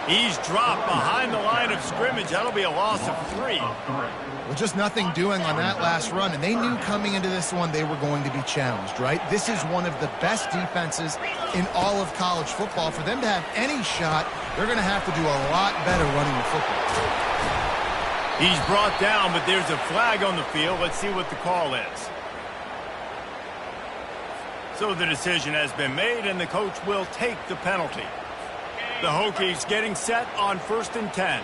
A: He's dropped behind the line of scrimmage. That'll be a loss of 3.
B: Well, just nothing doing on that last run, and they knew coming into this one they were going to be challenged, right? This is one of the best defenses in all of college football. For them to have any shot, they're going to have to do a lot better running the football.
A: He's brought down, but there's a flag on the field. Let's see what the call is. So the decision has been made, and the coach will take the penalty. The Hokies getting set on 1st and 10.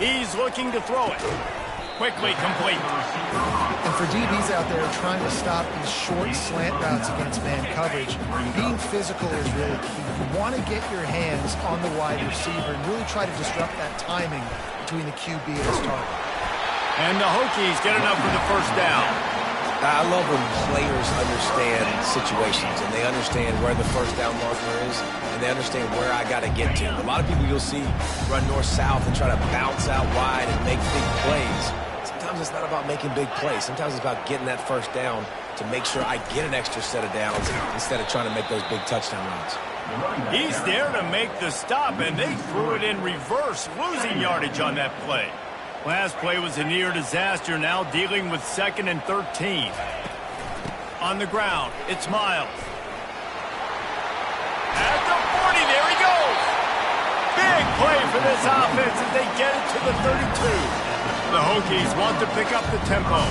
A: He's looking to throw it. Quickly complete.
B: And for DBs out there trying to stop these short slant routes against man coverage, being physical is really key. You want to get your hands on the wide receiver and really try to disrupt that timing between the QB and his target.
A: And the Hokies get enough for the first down.
C: I love when players understand situations and they understand where the first down marker is and they understand where I got to get to. A lot of people you'll see run north-south and try to bounce out wide and make big plays. Sometimes it's not about making big plays. Sometimes it's about getting that first down to make sure I get an extra set of downs instead of trying to make those big touchdown runs.
A: He's there to make the stop, and they threw it in reverse, losing yardage on that play. Last play was a near disaster, now dealing with 2nd and 13. On the ground, it's Miles. At the 40, there he goes. Big play for this offense as they get it to the 32. The Hokies want to pick up the tempo.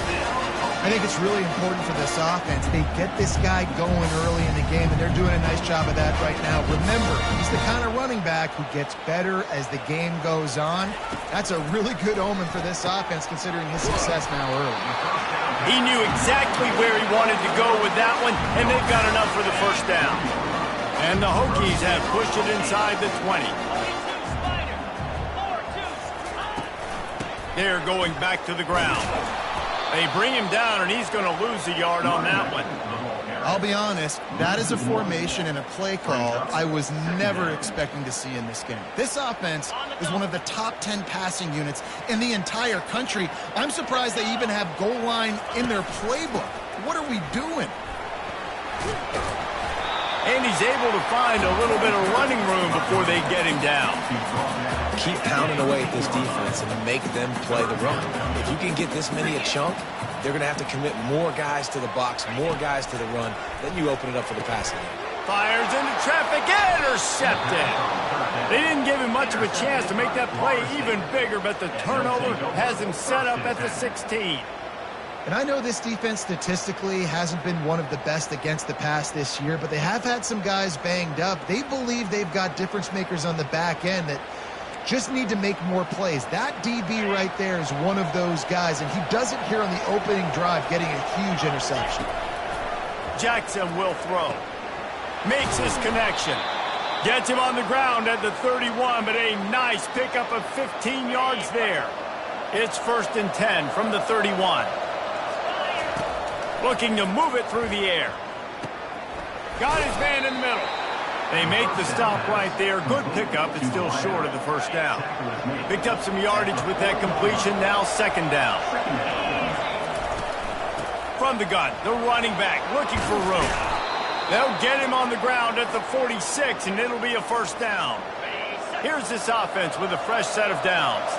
B: I think it's really important for this offense. They get this guy going early in the game, and they're doing a nice job of that right now. Remember, he's the kind of running back who gets better as the game goes on. That's a really good omen for this offense, considering his success now early.
A: He knew exactly where he wanted to go with that one, and they've got enough for the first down. And the Hokies have pushed it inside the 20. They're going back to the ground. They bring him down, and he's going to lose a yard on that one.
B: I'll be honest, that is a formation and a play call I was never expecting to see in this game. This offense is one of the top 10 passing units in the entire country. I'm surprised they even have goal line in their playbook. What are we doing?
A: And he's able to find a little bit of running room before they get him down.
C: Keep pounding away at this defense and make them play the run. If you can get this many a chunk, they're going to have to commit more guys to the box, more guys to the run. Then you open it up for the passing game.
A: Fires into traffic, intercepted. They didn't give him much of a chance to make that play even bigger, but the turnover has him set up at the 16.
B: And I know this defense statistically hasn't been one of the best against the pass this year, but they have had some guys banged up. They believe they've got difference makers on the back end that just need to make more plays. That DB right there is one of those guys, and he does it here on the opening drive, getting a huge interception.
A: Jackson will throw. Makes his connection. Gets him on the ground at the 31, but a nice pickup of 15 yards there. It's 1st and 10 from the 31. Looking to move it through the air. Got his man in the middle. They make the stop right there. Good pickup. It's still short of the first down. Picked up some yardage with that completion. Now 2nd down. From the gun, the running back looking for room. They'll get him on the ground at the 46, and it'll be a 1st down. Here's this offense with a fresh set of downs.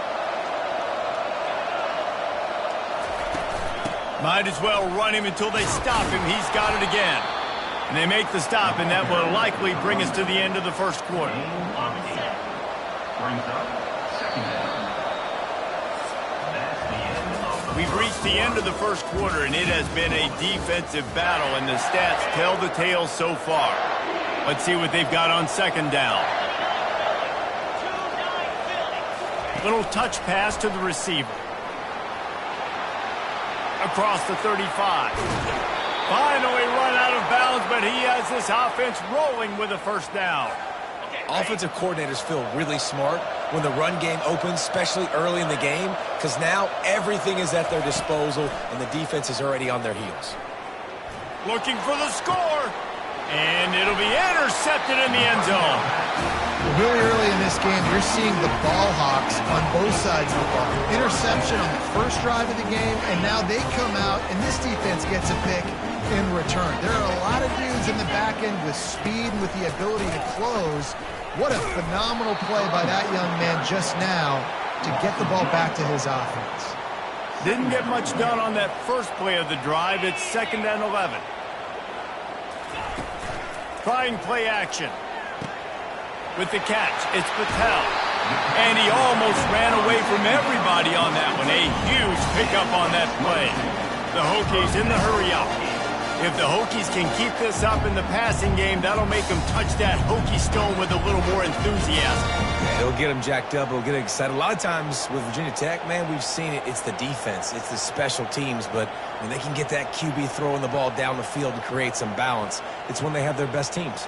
A: Might as well run him until they stop him. He's got it again. And they make the stop, and that will likely bring us to the end of the 1st quarter. We've reached the end of the 1st quarter, and it has been a defensive battle, and the stats tell the tale so far. Let's see what they've got on 2nd down. Little touch pass to the receiver. Across the 35. Finally run out of bounds, but he has this offense rolling with a 1st down.
C: Offensive coordinators feel really smart when the run game opens, especially early in the game, because now everything is at their disposal, and the defense is already on their heels.
A: Looking for the score, and it'll be intercepted in the end zone.
B: Really early in this game, you're seeing the ball hawks on both sides of the ball. Interception on the first drive of the game, and now they come out, and this defense gets a pick in return. There are a lot of dudes in the back end with speed and with the ability to close. What a phenomenal play by that young man just now to get the ball back to his offense.
A: Didn't get much done on that first play of the drive. It's 2nd and 11. Trying play action. With the catch, it's Patel. And he almost ran away from everybody on that one. A huge pickup on that play. The Hokies in the hurry-up. If the Hokies can keep this up in the passing game, that'll make them touch that Hokie stone with a little more enthusiasm.
C: It'll get them jacked up. It'll get them excited. A lot of times with Virginia Tech, man, we've seen it. It's the defense. It's the special teams. But when they can get that QB throwing the ball down the field and create some balance, it's when they have their best teams.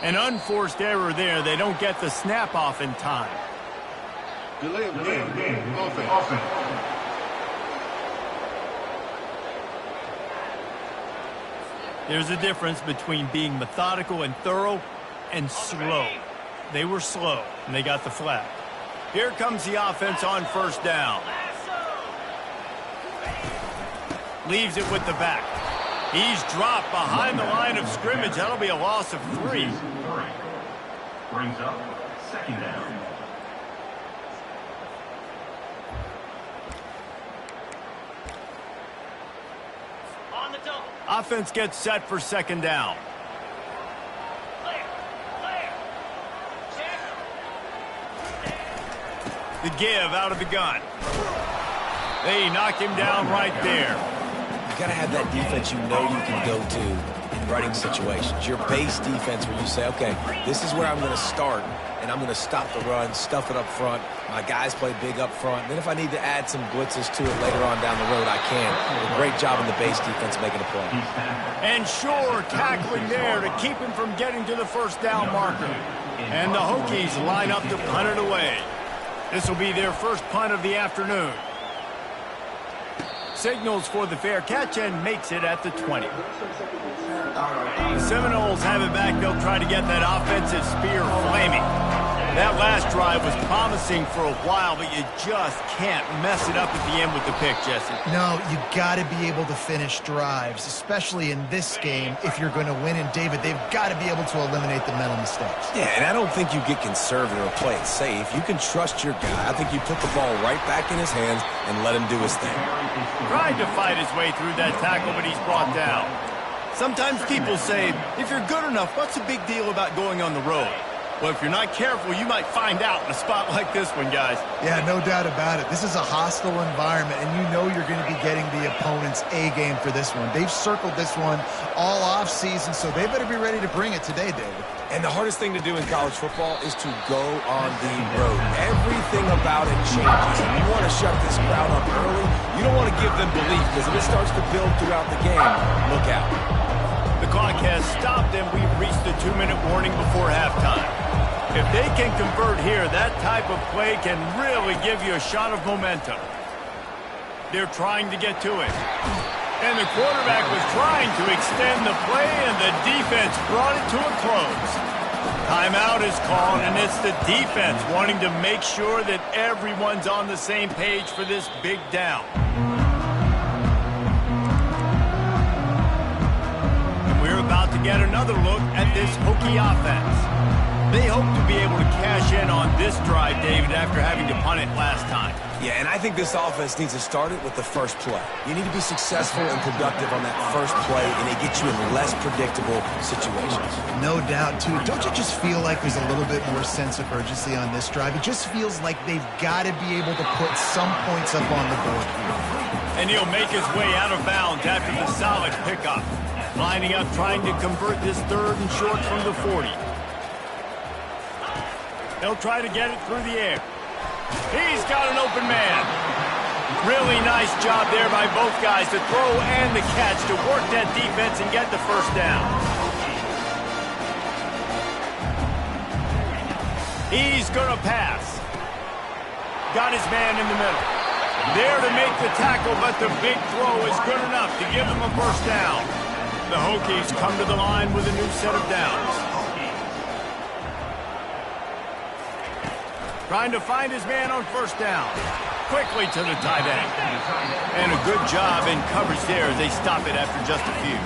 A: An unforced error there. They don't get the snap off in time.
F: Delay of game. Offense.
A: There's a difference between being methodical and thorough and slow. They were slow, and they got the flag. Here comes the offense on 1st down. Leaves it with the back. He's dropped behind the line of scrimmage. That'll be a loss of 3.
E: Brings up 2nd down.
G: On the double.
A: Offense gets set for 2nd down.
G: Clear. Check.
A: The give out of the gun. They knock him down right there.
C: You got to have that defense you know you can go to in running situations. Your base defense where you say, okay, this is where I'm going to start, and I'm going to stop the run, stuff it up front. My guys play big up front. Then if I need to add some blitzes to it later on down the road, I can. A great job in the base defense making a play.
A: And sure, tackling there to keep him from getting to the 1st down marker. And the Hokies line up to punt it away. This will be their first punt of the afternoon. Signals for the fair catch and makes it at the 20. The Seminoles have it back. They'll try to get that offensive spear flaming. That last drive was promising for a while, but you just can't mess it up at the end with the pick, Jesse.
B: No, you got to be able to finish drives, especially in this game. If you're going to win, and David, they've got to be able to eliminate the mental mistakes.
C: Yeah, and I don't think you get conservative or play it safe. You can trust your guy. I think you put the ball right back in his hands and let him do his thing.
A: Trying to fight his way through that tackle, but he's brought down. Sometimes people say, if you're good enough, what's the big deal about going on the road? Well, if you're not careful, you might find out in a spot like this one, guys.
B: Yeah, no doubt about it. This is a hostile environment, and you know you're going to be getting the opponent's A game for this one. They've circled this one all off-season, so they better be ready to bring it today, David.
C: And the hardest thing to do in college football is to go on the road. Everything about it changes. And you want to shut this crowd up early. You don't want to give them belief, because if it starts to build throughout the game, look out.
A: The clock has stopped, and we've reached the 2-minute warning before halftime. If they can convert here, that type of play can really give you a shot of momentum. They're trying to get to it. And the quarterback was trying to extend the play, and the defense brought it to a close. Timeout is called, and it's the defense wanting to make sure that everyone's on the same page for this big down. And we're about to get another look at this Hokie offense. They hope to be able to cash in on this drive, David, after having to punt it last time.
C: Yeah, and I think this offense needs to start it with the first play. You need to be successful and productive on that first play, and it gets you in less predictable situations.
B: No doubt, too. Don't you just feel like there's a little bit more sense of urgency on this drive? It just feels like they've got to be able to put some points up on the board here.
A: And he'll make his way out of bounds after the solid pickup. Lining up, trying to convert this 3rd and short from the 40. They'll try to get it through the air. He's got an open man. Really nice job there by both guys to throw and the catch to work that defense and get the first down. He's going to pass. Got his man in the middle. There to make the tackle, but the big throw is good enough to give him a first down. The Hokies come to the line with a new set of downs. Trying to find his man on first down. Quickly to the tight end. And a good job in coverage there as they stop it after just a few.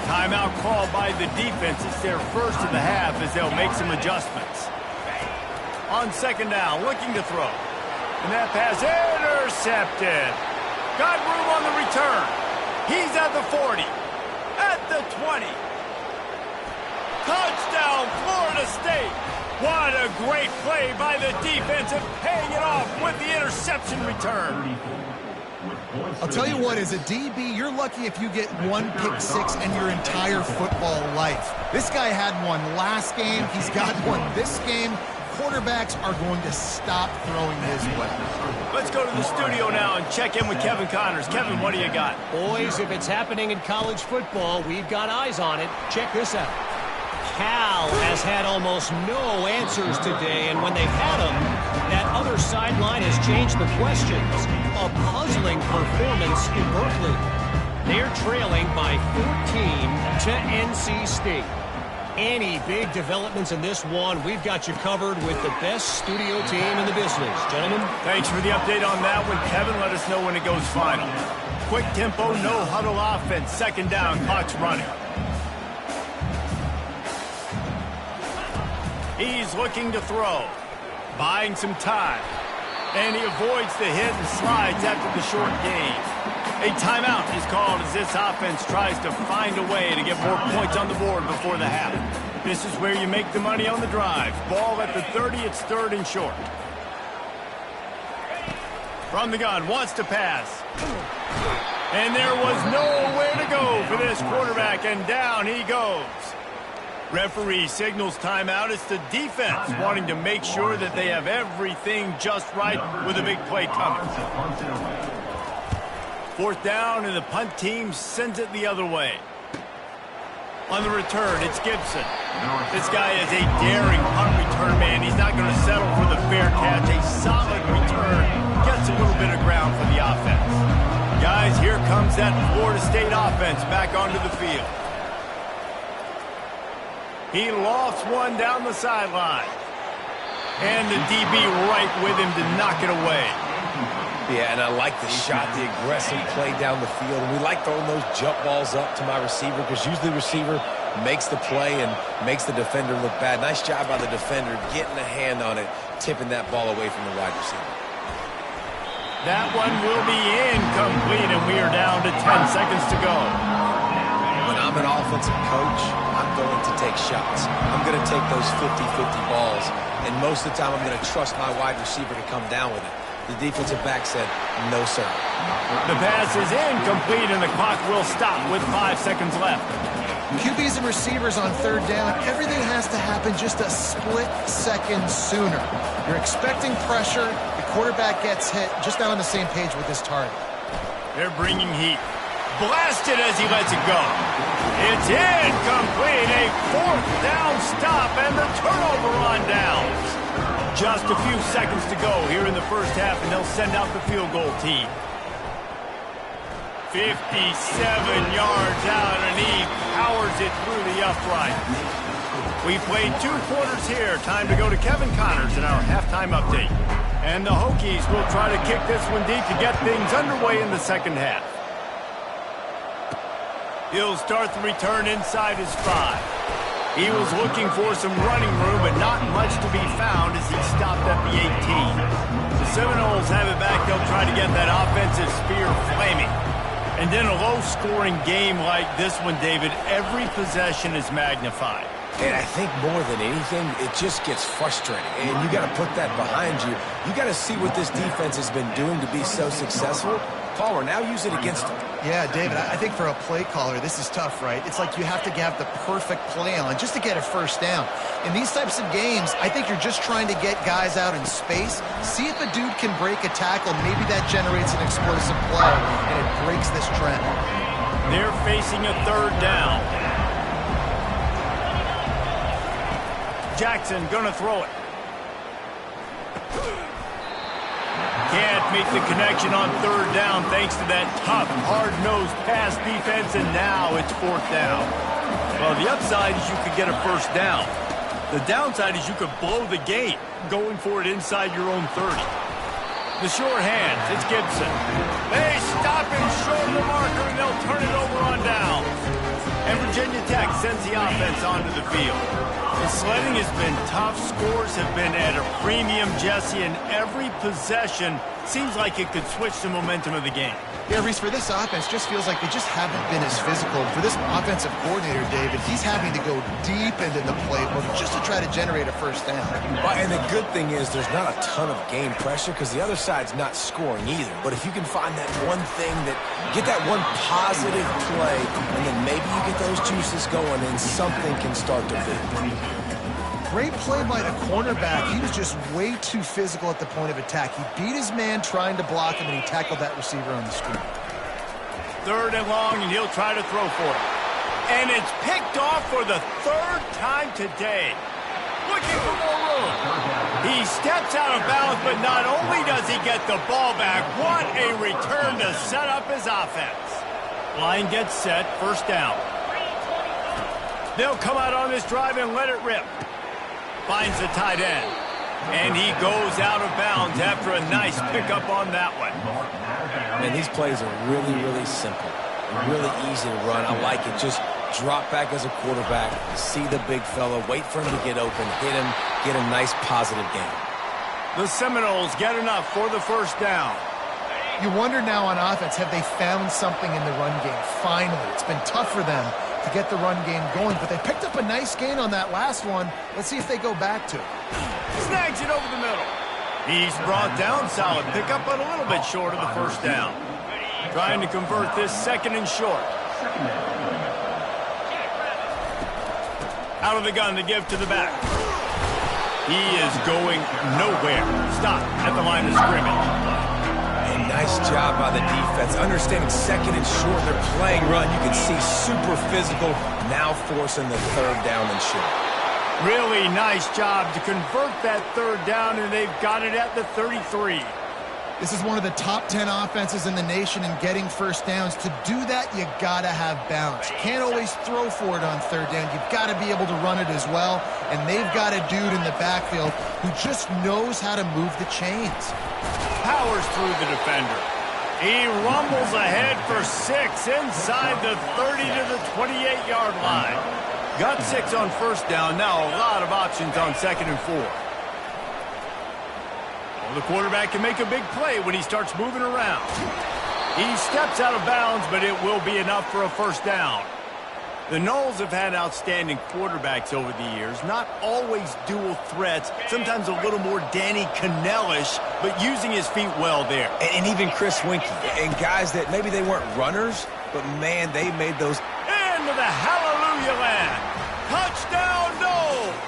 A: Timeout called by the defense. It's their first of the half as they'll make some adjustments. On second down, looking to throw. And that pass intercepted. Got room on the return. He's at the 40. At the 20. Touchdown, Florida State. What a great play by the defense and paying it off with the interception return.
B: I'll tell you what, as a DB, you're lucky if you get one pick six in your entire football life. This guy had one last game. He's got one this game. Quarterbacks are going to stop throwing his way.
A: Let's go to the studio now and check in with Kevin Connors. Kevin, what do you got?
D: Boys, if it's happening in college football, we've got eyes on it. Check this out. Cal has had almost no answers today, and when they've had them, that other sideline has changed the questions. A puzzling performance in Berkeley. They're trailing by 14 to NC State. Any big developments in this one, we've got you covered with the best studio team in the business. Gentlemen?
A: Thanks for the update on that one, Kevin. Let us know when it goes final. Quick tempo, no huddle offense. Second down, clock's running. He's looking to throw. Buying some time. And he avoids the hit and slides after the short gain. A timeout is called as this offense tries to find a way to get more points on the board before the half. This is where you make the money on the drive. Ball at the 30, it's 3rd and short. From the gun, wants to pass. And there was nowhere to go for this quarterback, and down he goes. Referee signals timeout. It's the defense wanting to make sure that they have everything just right with a big play coming. 4th down, and the punt team sends it the other way. On the return, it's Gibson. This guy is a daring punt return man. He's not going to settle for the fair catch. A solid return. Gets a little bit of ground for the offense. Guys, here comes that Florida State offense back onto the field. He lofts one down the sideline. And the DB right with him to knock it away.
C: Yeah, and I like the shot, the aggressive play down the field. And we like throwing those jump balls up to my receiver because usually the receiver makes the play and makes the defender look bad. Nice job by the defender getting a hand on it, tipping that ball away from the wide receiver.
A: That one will be incomplete, and we are down to 10 seconds to go.
C: When I'm I'm an offensive coach, I'm going to take shots. I'm going to take those 50-50 balls, and most of the time I'm going to trust my wide receiver to come down with it. The defensive back said, no, sir.
A: The pass is incomplete, and the clock will stop with 5 seconds left.
B: QBs and receivers on third down, everything has to happen just a split second sooner. You're expecting pressure, the quarterback gets hit, just not on the same page with his target.
A: They're bringing heat. Blasted as he lets it go. It's incomplete, a 4th down stop, and the turnover on downs. Just a few seconds to go here in the first half, and they'll send out the field goal team. 57 yards out, and he powers it through the upright. We played 2 quarters here. Time to go to Kevin Connors in our halftime update. And the Hokies will try to kick this one deep to get things underway in the second half. He'll start the return inside his 5. He was looking for some running room, but not much to be found as he stopped at the 18. The Seminoles have it back. They'll try to get that offensive spear flaming. And in a low-scoring game like this one, David, every possession is magnified.
C: And I think more than anything, it just gets frustrating. And you got to put that behind you. You got to see what this defense has been doing to be so successful. Palmer, now use it against them.
B: Yeah, David, I think for a play caller, this is tough, right? It's like you have to have the perfect play on just to get a first down. In these types of games, I think you're just trying to get guys out in space, see if a dude can break a tackle. Maybe that generates an explosive play, and it breaks this trend.
A: They're facing a 3rd down. Jackson gonna throw it. Can't make the connection on 3rd down thanks to that tough, hard-nosed pass defense, and now it's 4th down. Well, the upside is you could get a first down. The downside is you could blow the game going for it inside your own 30. The sure hands, it's Gibson. They stop him short of the marker, and they'll turn it over on downs. And Virginia Tech sends the offense onto the field. The sledding has been tough. Scores have been at a premium, Jesse, and every possession seems like it could switch the momentum of the game.
B: Yeah, Reese, for this offense, just feels like they just haven't been as physical. For this offensive coordinator, David, he's having to go deep into the playbook just to try to generate a first down.
C: And the good thing is there's not a ton of game pressure because the other side's not scoring either. But if you can find that one thing, get that one positive play, and then maybe you get those juices going and something can start to build.
B: Great play by the cornerback. He was just way too physical at the point of attack. He beat his man trying to block him, and he tackled that receiver on the screen.
A: 3rd and long, and he'll try to throw for it. And it's picked off for the 3rd time today. Looking for more room. He steps out of bounds, but not only does he get the ball back, what a return to set up his offense. Line gets set, 1st down. They'll come out on this drive and let it rip. Finds the tight end. And he goes out of bounds after a nice pickup on that one.
C: Man, these plays are really, really simple. Really easy to run. I like it. Just drop back as a quarterback, see the big fella, wait for him to get open, hit him, get a nice positive game.
A: The Seminoles get enough for the 1st down.
B: You wonder now on offense, have they found something in the run game? Finally, it's been tough for them to get the run game going, but they picked up a nice gain on that last one. Let's see if they go back to it.
A: Snags it over the middle. He's brought down, solid pickup, but a little bit short of the 1st down. Trying to convert this 2nd and short. Out of the gun to give to the back. He is going nowhere. Stop at the line of scrimmage.
C: And nice job by the defense. Understanding 2nd and short, they're playing run. You can see super physical, now forcing the 3rd down and short.
A: Really nice job to convert that 3rd down, and they've got it at the 33.
B: This is one of the top 10 offenses in the nation in getting first downs. To do that, you got to have balance. You can't always throw for it on 3rd down. You've got to be able to run it as well, and they've got a dude in the backfield who just knows how to move the chains.
A: Powers through the defender. He rumbles ahead for 6 inside the 30 to the 28-yard line. Got 6 on 1st down. Now a lot of options on 2nd and 4. Well, the quarterback can make a big play when he starts moving around. He steps out of bounds, but it will be enough for a 1st down. The Noles have had outstanding quarterbacks over the years, not always dual threats, sometimes a little more Danny Cannell-ish, but using his feet well there.
C: And even Chris Winkie, and guys that maybe they weren't runners, but man, they made those.
A: Into the hallelujah land. Touchdown, Noles!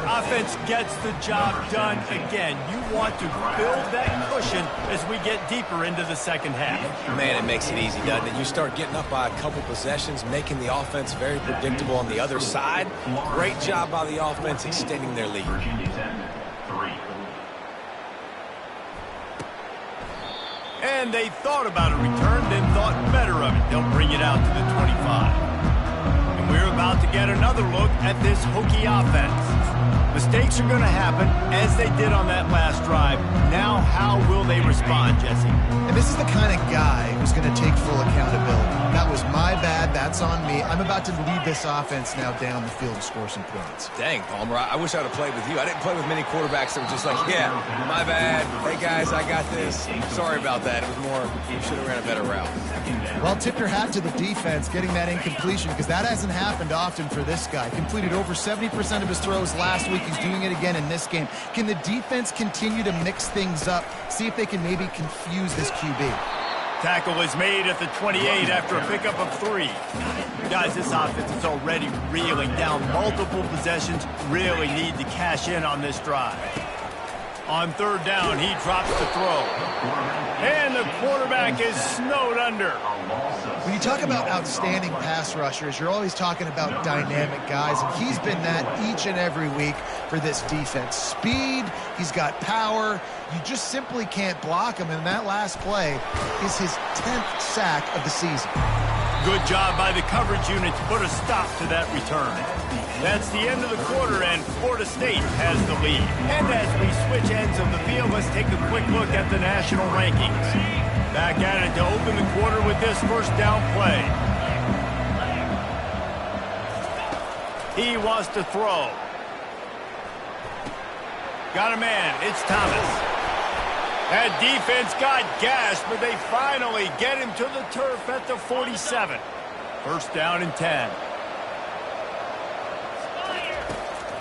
A: Offense gets the job done again. You want to build that cushion as we get deeper into the second half.
C: Man, it makes it easy, doesn't it? You start getting up by a couple possessions, making the offense very predictable on the other side. Great job by the offense extending their lead.
E: Virginia Tech, 3.
A: And they thought about a return, then thought better of it. They'll bring it out to the 25. And we're about to get another look at this Hokie offense. Mistakes are going to happen, as they did on that last drive. Now, how will they respond, Jesse?
B: And this is the kind of guy who's going to take full accountability. That was my bad. That's on me. I'm about to lead this offense now down the field and score some points.
C: Dang, Palmer, I wish I would have played with you. I didn't play with many quarterbacks that were just like, yeah, my bad. Hey, guys, I got this. Sorry about that. It was more, you should have ran a better route.
B: Well, tip your hat to the defense getting that incompletion, because that hasn't happened often for this guy. Completed over 70% of his throws last week. He's doing it again in this game. Can the defense continue to mix things up? See if they can maybe confuse this QB.
A: Tackle is made at the 28 after a pickup of 3. Guys, this offense is already reeling down. Multiple possessions, really need to cash in on this drive. On third down, he drops the throw. And the quarterback is snowed under.
B: When you talk about outstanding pass rushers, you're always talking about dynamic guys, and he's been that each and every week for this defense. Speed, he's got power. You just simply can't block him, and that last play is his 10th sack of the season.
A: Good job by the coverage unit to put a stop to that return. That's the end of the quarter, and Florida State has the lead. And as we switch ends of the field, let's take a quick look at the national rankings. Back at it to open the quarter with this first down play. He wants to throw. Got a man. It's Thomas. That defense got gashed, but they finally get him to the turf at the 47. First down and 10.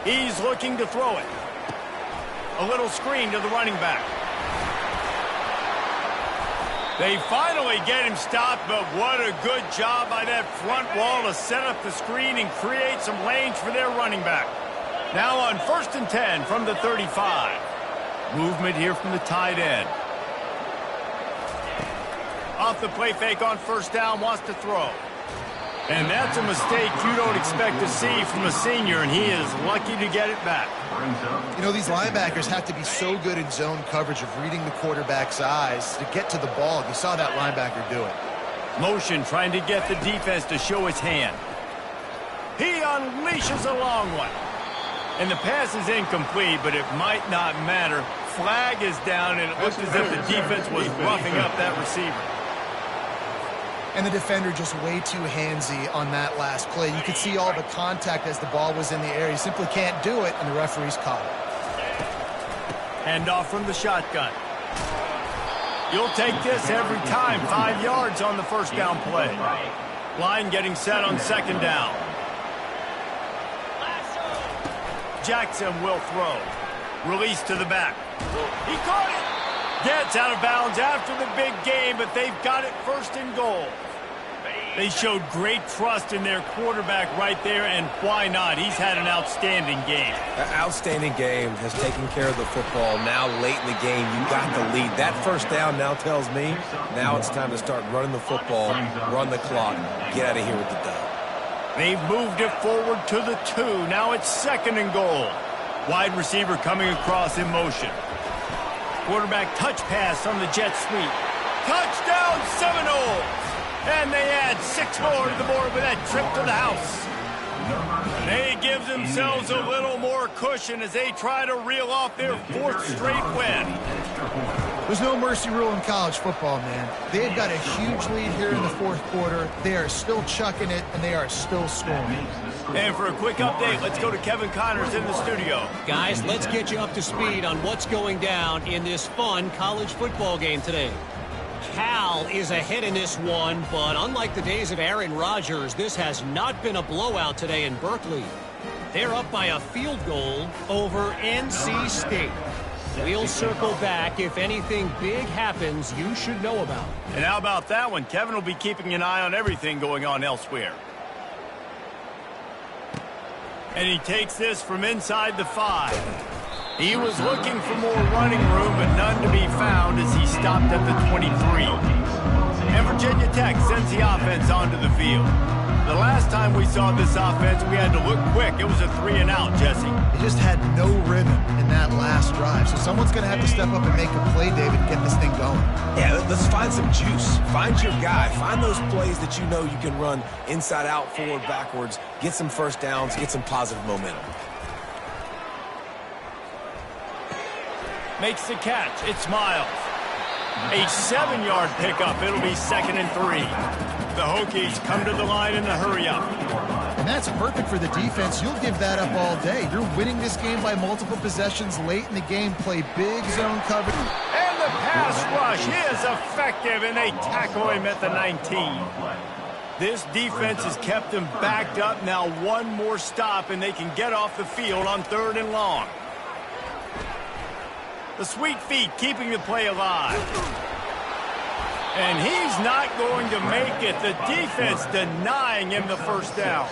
A: He's looking to throw it. A little screen to the running back. They finally get him stopped, but what a good job by that front wall to set up the screen and create some lanes for their running back. Now on first and 10 from the 35. Movement here from the tight end. Off the play fake on first down, wants to throw. And that's a mistake you don't expect to see from a senior, and he is lucky to get it back.
B: You know, these linebackers have to be so good in zone coverage of reading the quarterback's eyes to get to the ball. You saw that linebacker do it.
A: Motion trying to get the defense to show his hand. He unleashes a long one. And the pass is incomplete, but it might not matter. Flag is down, and it looks as if the defense was roughing up that receiver.
B: And the defender just way too handsy on that last play. You could see all the contact as the ball was in the air. He simply can't do it, and the referee's caught it.
A: Hand off from the shotgun. You'll take this every time. 5 yards on the first down play. Line getting set on second down. Jackson will throw. Release to the back. He caught it. Gets out of bounds after the big game, but they've got it first and goal. They showed great trust in their quarterback right there, and why not? He's had an outstanding game.
C: An outstanding game, has taken care of the football. Now late in the game, you got the lead. That first down now tells me now it's time to start running the football, run the clock, get out of here with the dub.
A: They've moved it forward to the 2. Now it's second and goal. Wide receiver coming across in motion. Quarterback touch pass on the jet sweep. Touchdown Seminoles! And they add 6 more to the board with that trip to the house. They give themselves a little more cushion as they try to reel off their 4th straight win.
B: There's no mercy rule in college football, man. They've got a huge lead here in the 4th quarter. They are still chucking it, and they are still scoring.
A: And for a quick update, let's go to Kevin Connors in the studio.
D: Guys, let's get you up to speed on what's going down in this fun college football game today. Cal is ahead in this one, but unlike the days of Aaron Rodgers, this has not been a blowout today in Berkeley. They're up by a field goal over NC State. We'll circle back. If anything big happens, you should know about.
A: And how about that one? Kevin will be keeping an eye on everything going on elsewhere. And he takes this from inside the 5. He was looking for more running room, but none to be found as he stopped at the 23. And Virginia Tech sends the offense onto the field. The last time we saw this offense, we had to look quick. It was a 3-and-out, Jesse.
B: They just had no rhythm in that last drive. So someone's going to have to step up and make a play, David, and get this thing going.
C: Yeah, let's find some juice. Find your guy. Find those plays that you know you can run inside out, forward, backwards. Get some first downs. Get some positive momentum.
A: Makes the catch. It's Miles. A 7-yard pickup. It'll be 2nd and 3. The Hokies come to the line in a hurry-up.
B: And that's perfect for the defense. You'll give that up all day. You're winning this game by multiple possessions late in the game. Play big zone coverage.
A: And the pass rush is effective, and they tackle him at the 19. This defense has kept them backed up. Now one more stop, and they can get off the field on 3rd and long. The sweet feet keeping the play alive. And he's not going to make it. The defense denying him the first down.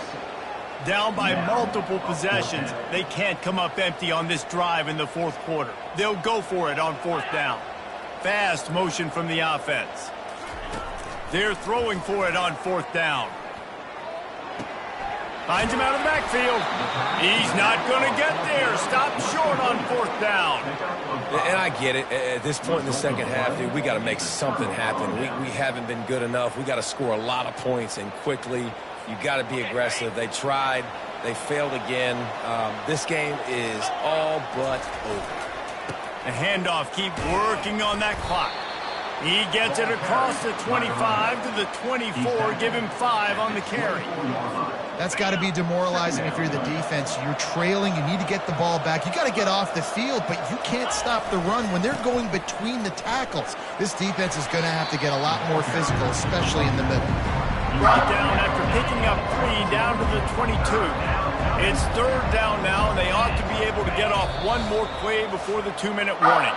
A: Down by multiple possessions. They can't come up empty on this drive in the 4th quarter. They'll go for it on 4th down. Fast motion from the offense. They're throwing for it on 4th down. Finds him out of the backfield. He's not going to get there. Stop short on 4th down.
C: And I get it. At this point in the second half, dude, we got to make something happen. We haven't been good enough. We got to score a lot of points and quickly. You got to be aggressive. They tried. They failed again. This game is all but over.
A: The handoff, keep working on that clock. He gets it across the 25 to the 24. Give him 5 on the carry.
B: That's got to be demoralizing if you're the defense. You're trailing. You need to get the ball back. You got to get off the field, but you can't stop the run when they're going between the tackles. This defense is going to have to get a lot more physical, especially in the middle.
A: Brought down after picking up 3 down to the 22. It's 3rd down now, and they ought to be able to get off one more play before the 2-minute warning.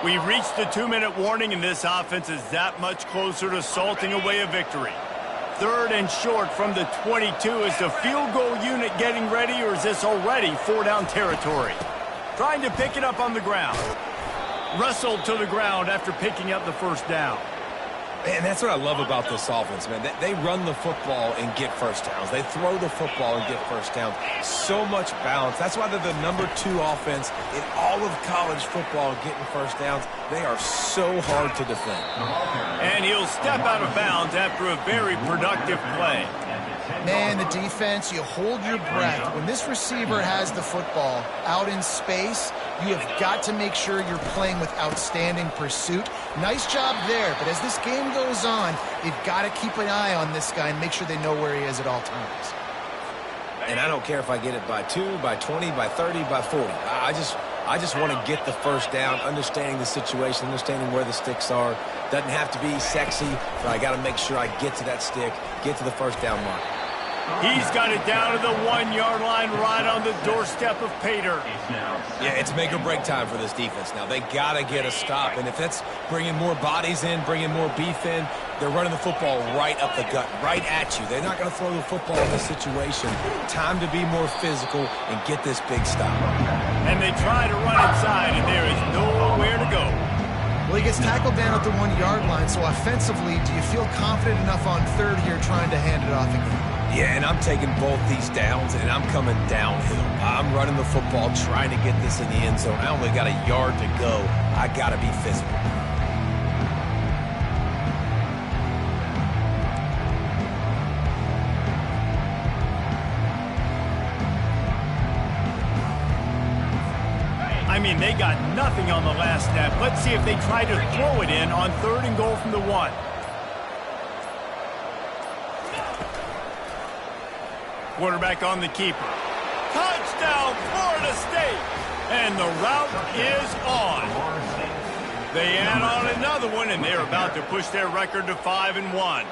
A: We've reached the 2-minute warning, and this offense is that much closer to salting away a victory. 3rd and short from the 22. Is the field goal unit getting ready, or is this already 4-down territory? Trying to pick it up on the ground. Wrestled to the ground after picking up the 1st down.
C: And that's what I love about this offense, man. They run the football and get first downs. They throw the football and get first downs. So much balance. That's why they're the number 2 offense in all of college football getting first downs. They are so hard to defend.
A: And he'll step out of bounds after a very productive play.
B: Man, the defense, you hold your breath. When this receiver has the football out in space, you have got to make sure you're playing with outstanding pursuit. Nice job there, but as this game goes on, they've got to keep an eye on this guy and make sure they know where he is at all times.
C: And I don't care if I get it by 2, by 20, by 30, by 40. I just want to get the first down, understanding the situation, understanding where the sticks are. Doesn't have to be sexy, but I got to make sure I get to that stick, get to the first down mark.
A: He's got it down to the 1-yard line right on the doorstep of Pater.
C: Yeah, it's make or break time for this defense now. They got to get a stop, and if that's bringing more bodies in, bringing more beef in, they're running the football right up the gut, right at you. They're not going to throw the football in this situation. Time to be more physical and get this big stop.
A: And they try to run inside, and there is nowhere to go.
B: Well, he gets tackled down at the 1-yard line, so offensively, do you feel confident enough on 3rd here trying to hand it off again?
C: Yeah, and I'm taking both these downs, and I'm coming downhill. I'm running the football, trying to get this in the end zone. I only got a yard to go. I got to be physical.
A: I mean, they got nothing on the last snap. Let's see if they try to throw it in on 3rd and goal from the 1. Quarterback on the keeper. Touchdown, Florida State! And the route is on. They add on another one, and they're about to push their record to 5-1.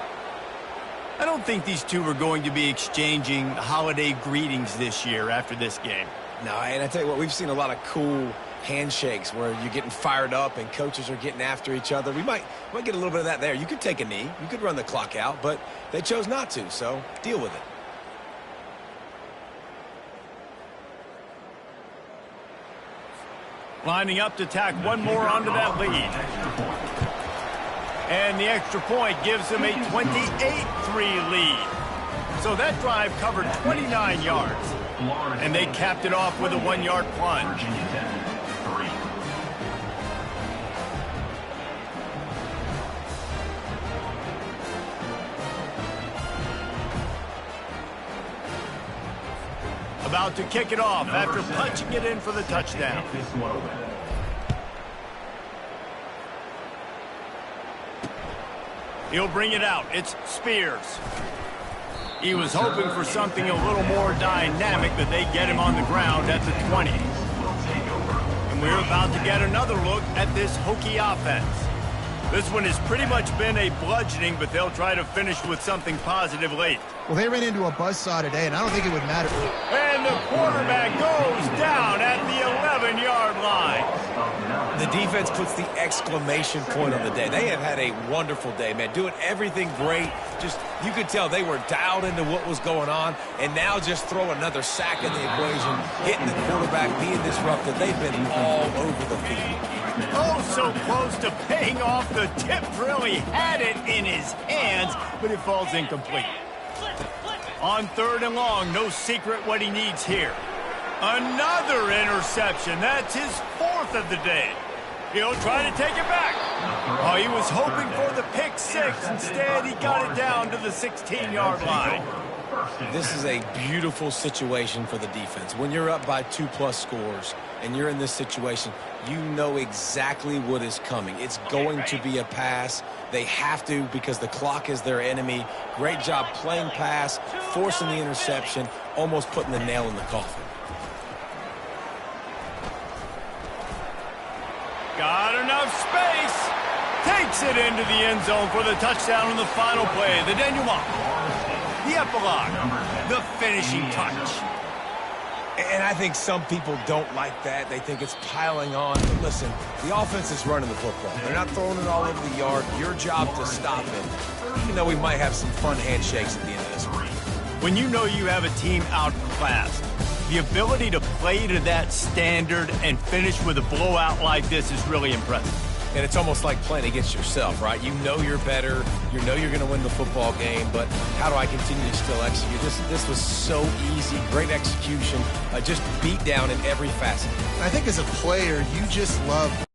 A: I don't think these two are going to be exchanging holiday greetings this year after this game.
C: No, and I tell you what, we've seen a lot of cool handshakes where you're getting fired up and coaches are getting after each other. We might get a little bit of that there. You could take a knee. You could run the clock out, but they chose not to, so deal with it.
A: Lining up to tack one more onto that lead. And the extra point gives them a 28-3 lead. So that drive covered 29 yards. And they capped it off with a 1-yard plunge. About to kick it off after punching it in for the touchdown. He'll bring it out. It's Spears. He was hoping for something a little more dynamic, but they get him on the ground at the 20. And we're about to get another look at this Hokie offense. This one has pretty much been a bludgeoning, but they'll try to finish with something positive late.
B: Well, they ran into a buzzsaw today, and I don't think it would matter.
A: And the quarterback goes down at the 11-yard line.
C: The defense puts the exclamation point on the day. They have had a wonderful day, man. Doing everything great. Just, you could tell they were dialed into what was going on. And now just throw another sack in the equation, hitting the quarterback, being disruptive. They've been all over the field.
A: Oh, so close to paying off the tip drill. He had it in his hands, but it falls incomplete. On 3rd and long, no secret what he needs here. Another interception. That's his 4th of the day. He'll try to take it back. Oh, he was hoping for the pick 6. Instead, he got it down to the 16-yard line.
C: This is a beautiful situation for the defense. When you're up by 2+ scores and you're in this situation, you know exactly what is coming. It's going to be a pass. They have to because the clock is their enemy. Great job playing pass, forcing the interception, almost putting the nail in the coffin.
A: Got enough space. Takes it into the end zone for the touchdown on the final play. The denouement. The epilogue. The finishing touch.
C: And I think some people don't like that. They think it's piling on. But listen, the offense is running the football. They're not throwing it all over the yard. Your job to stop it. Even though we might have some fun handshakes at the end of this one.
A: When you know you have a team outclassed, the ability to play to that standard and finish with a blowout like this is really impressive.
C: And it's almost like playing against yourself, right? You know you're better. You know you're going to win the football game, but how do I continue to still execute? This was so easy. Great execution. Just beat down in every facet.
B: I think as a player, you just love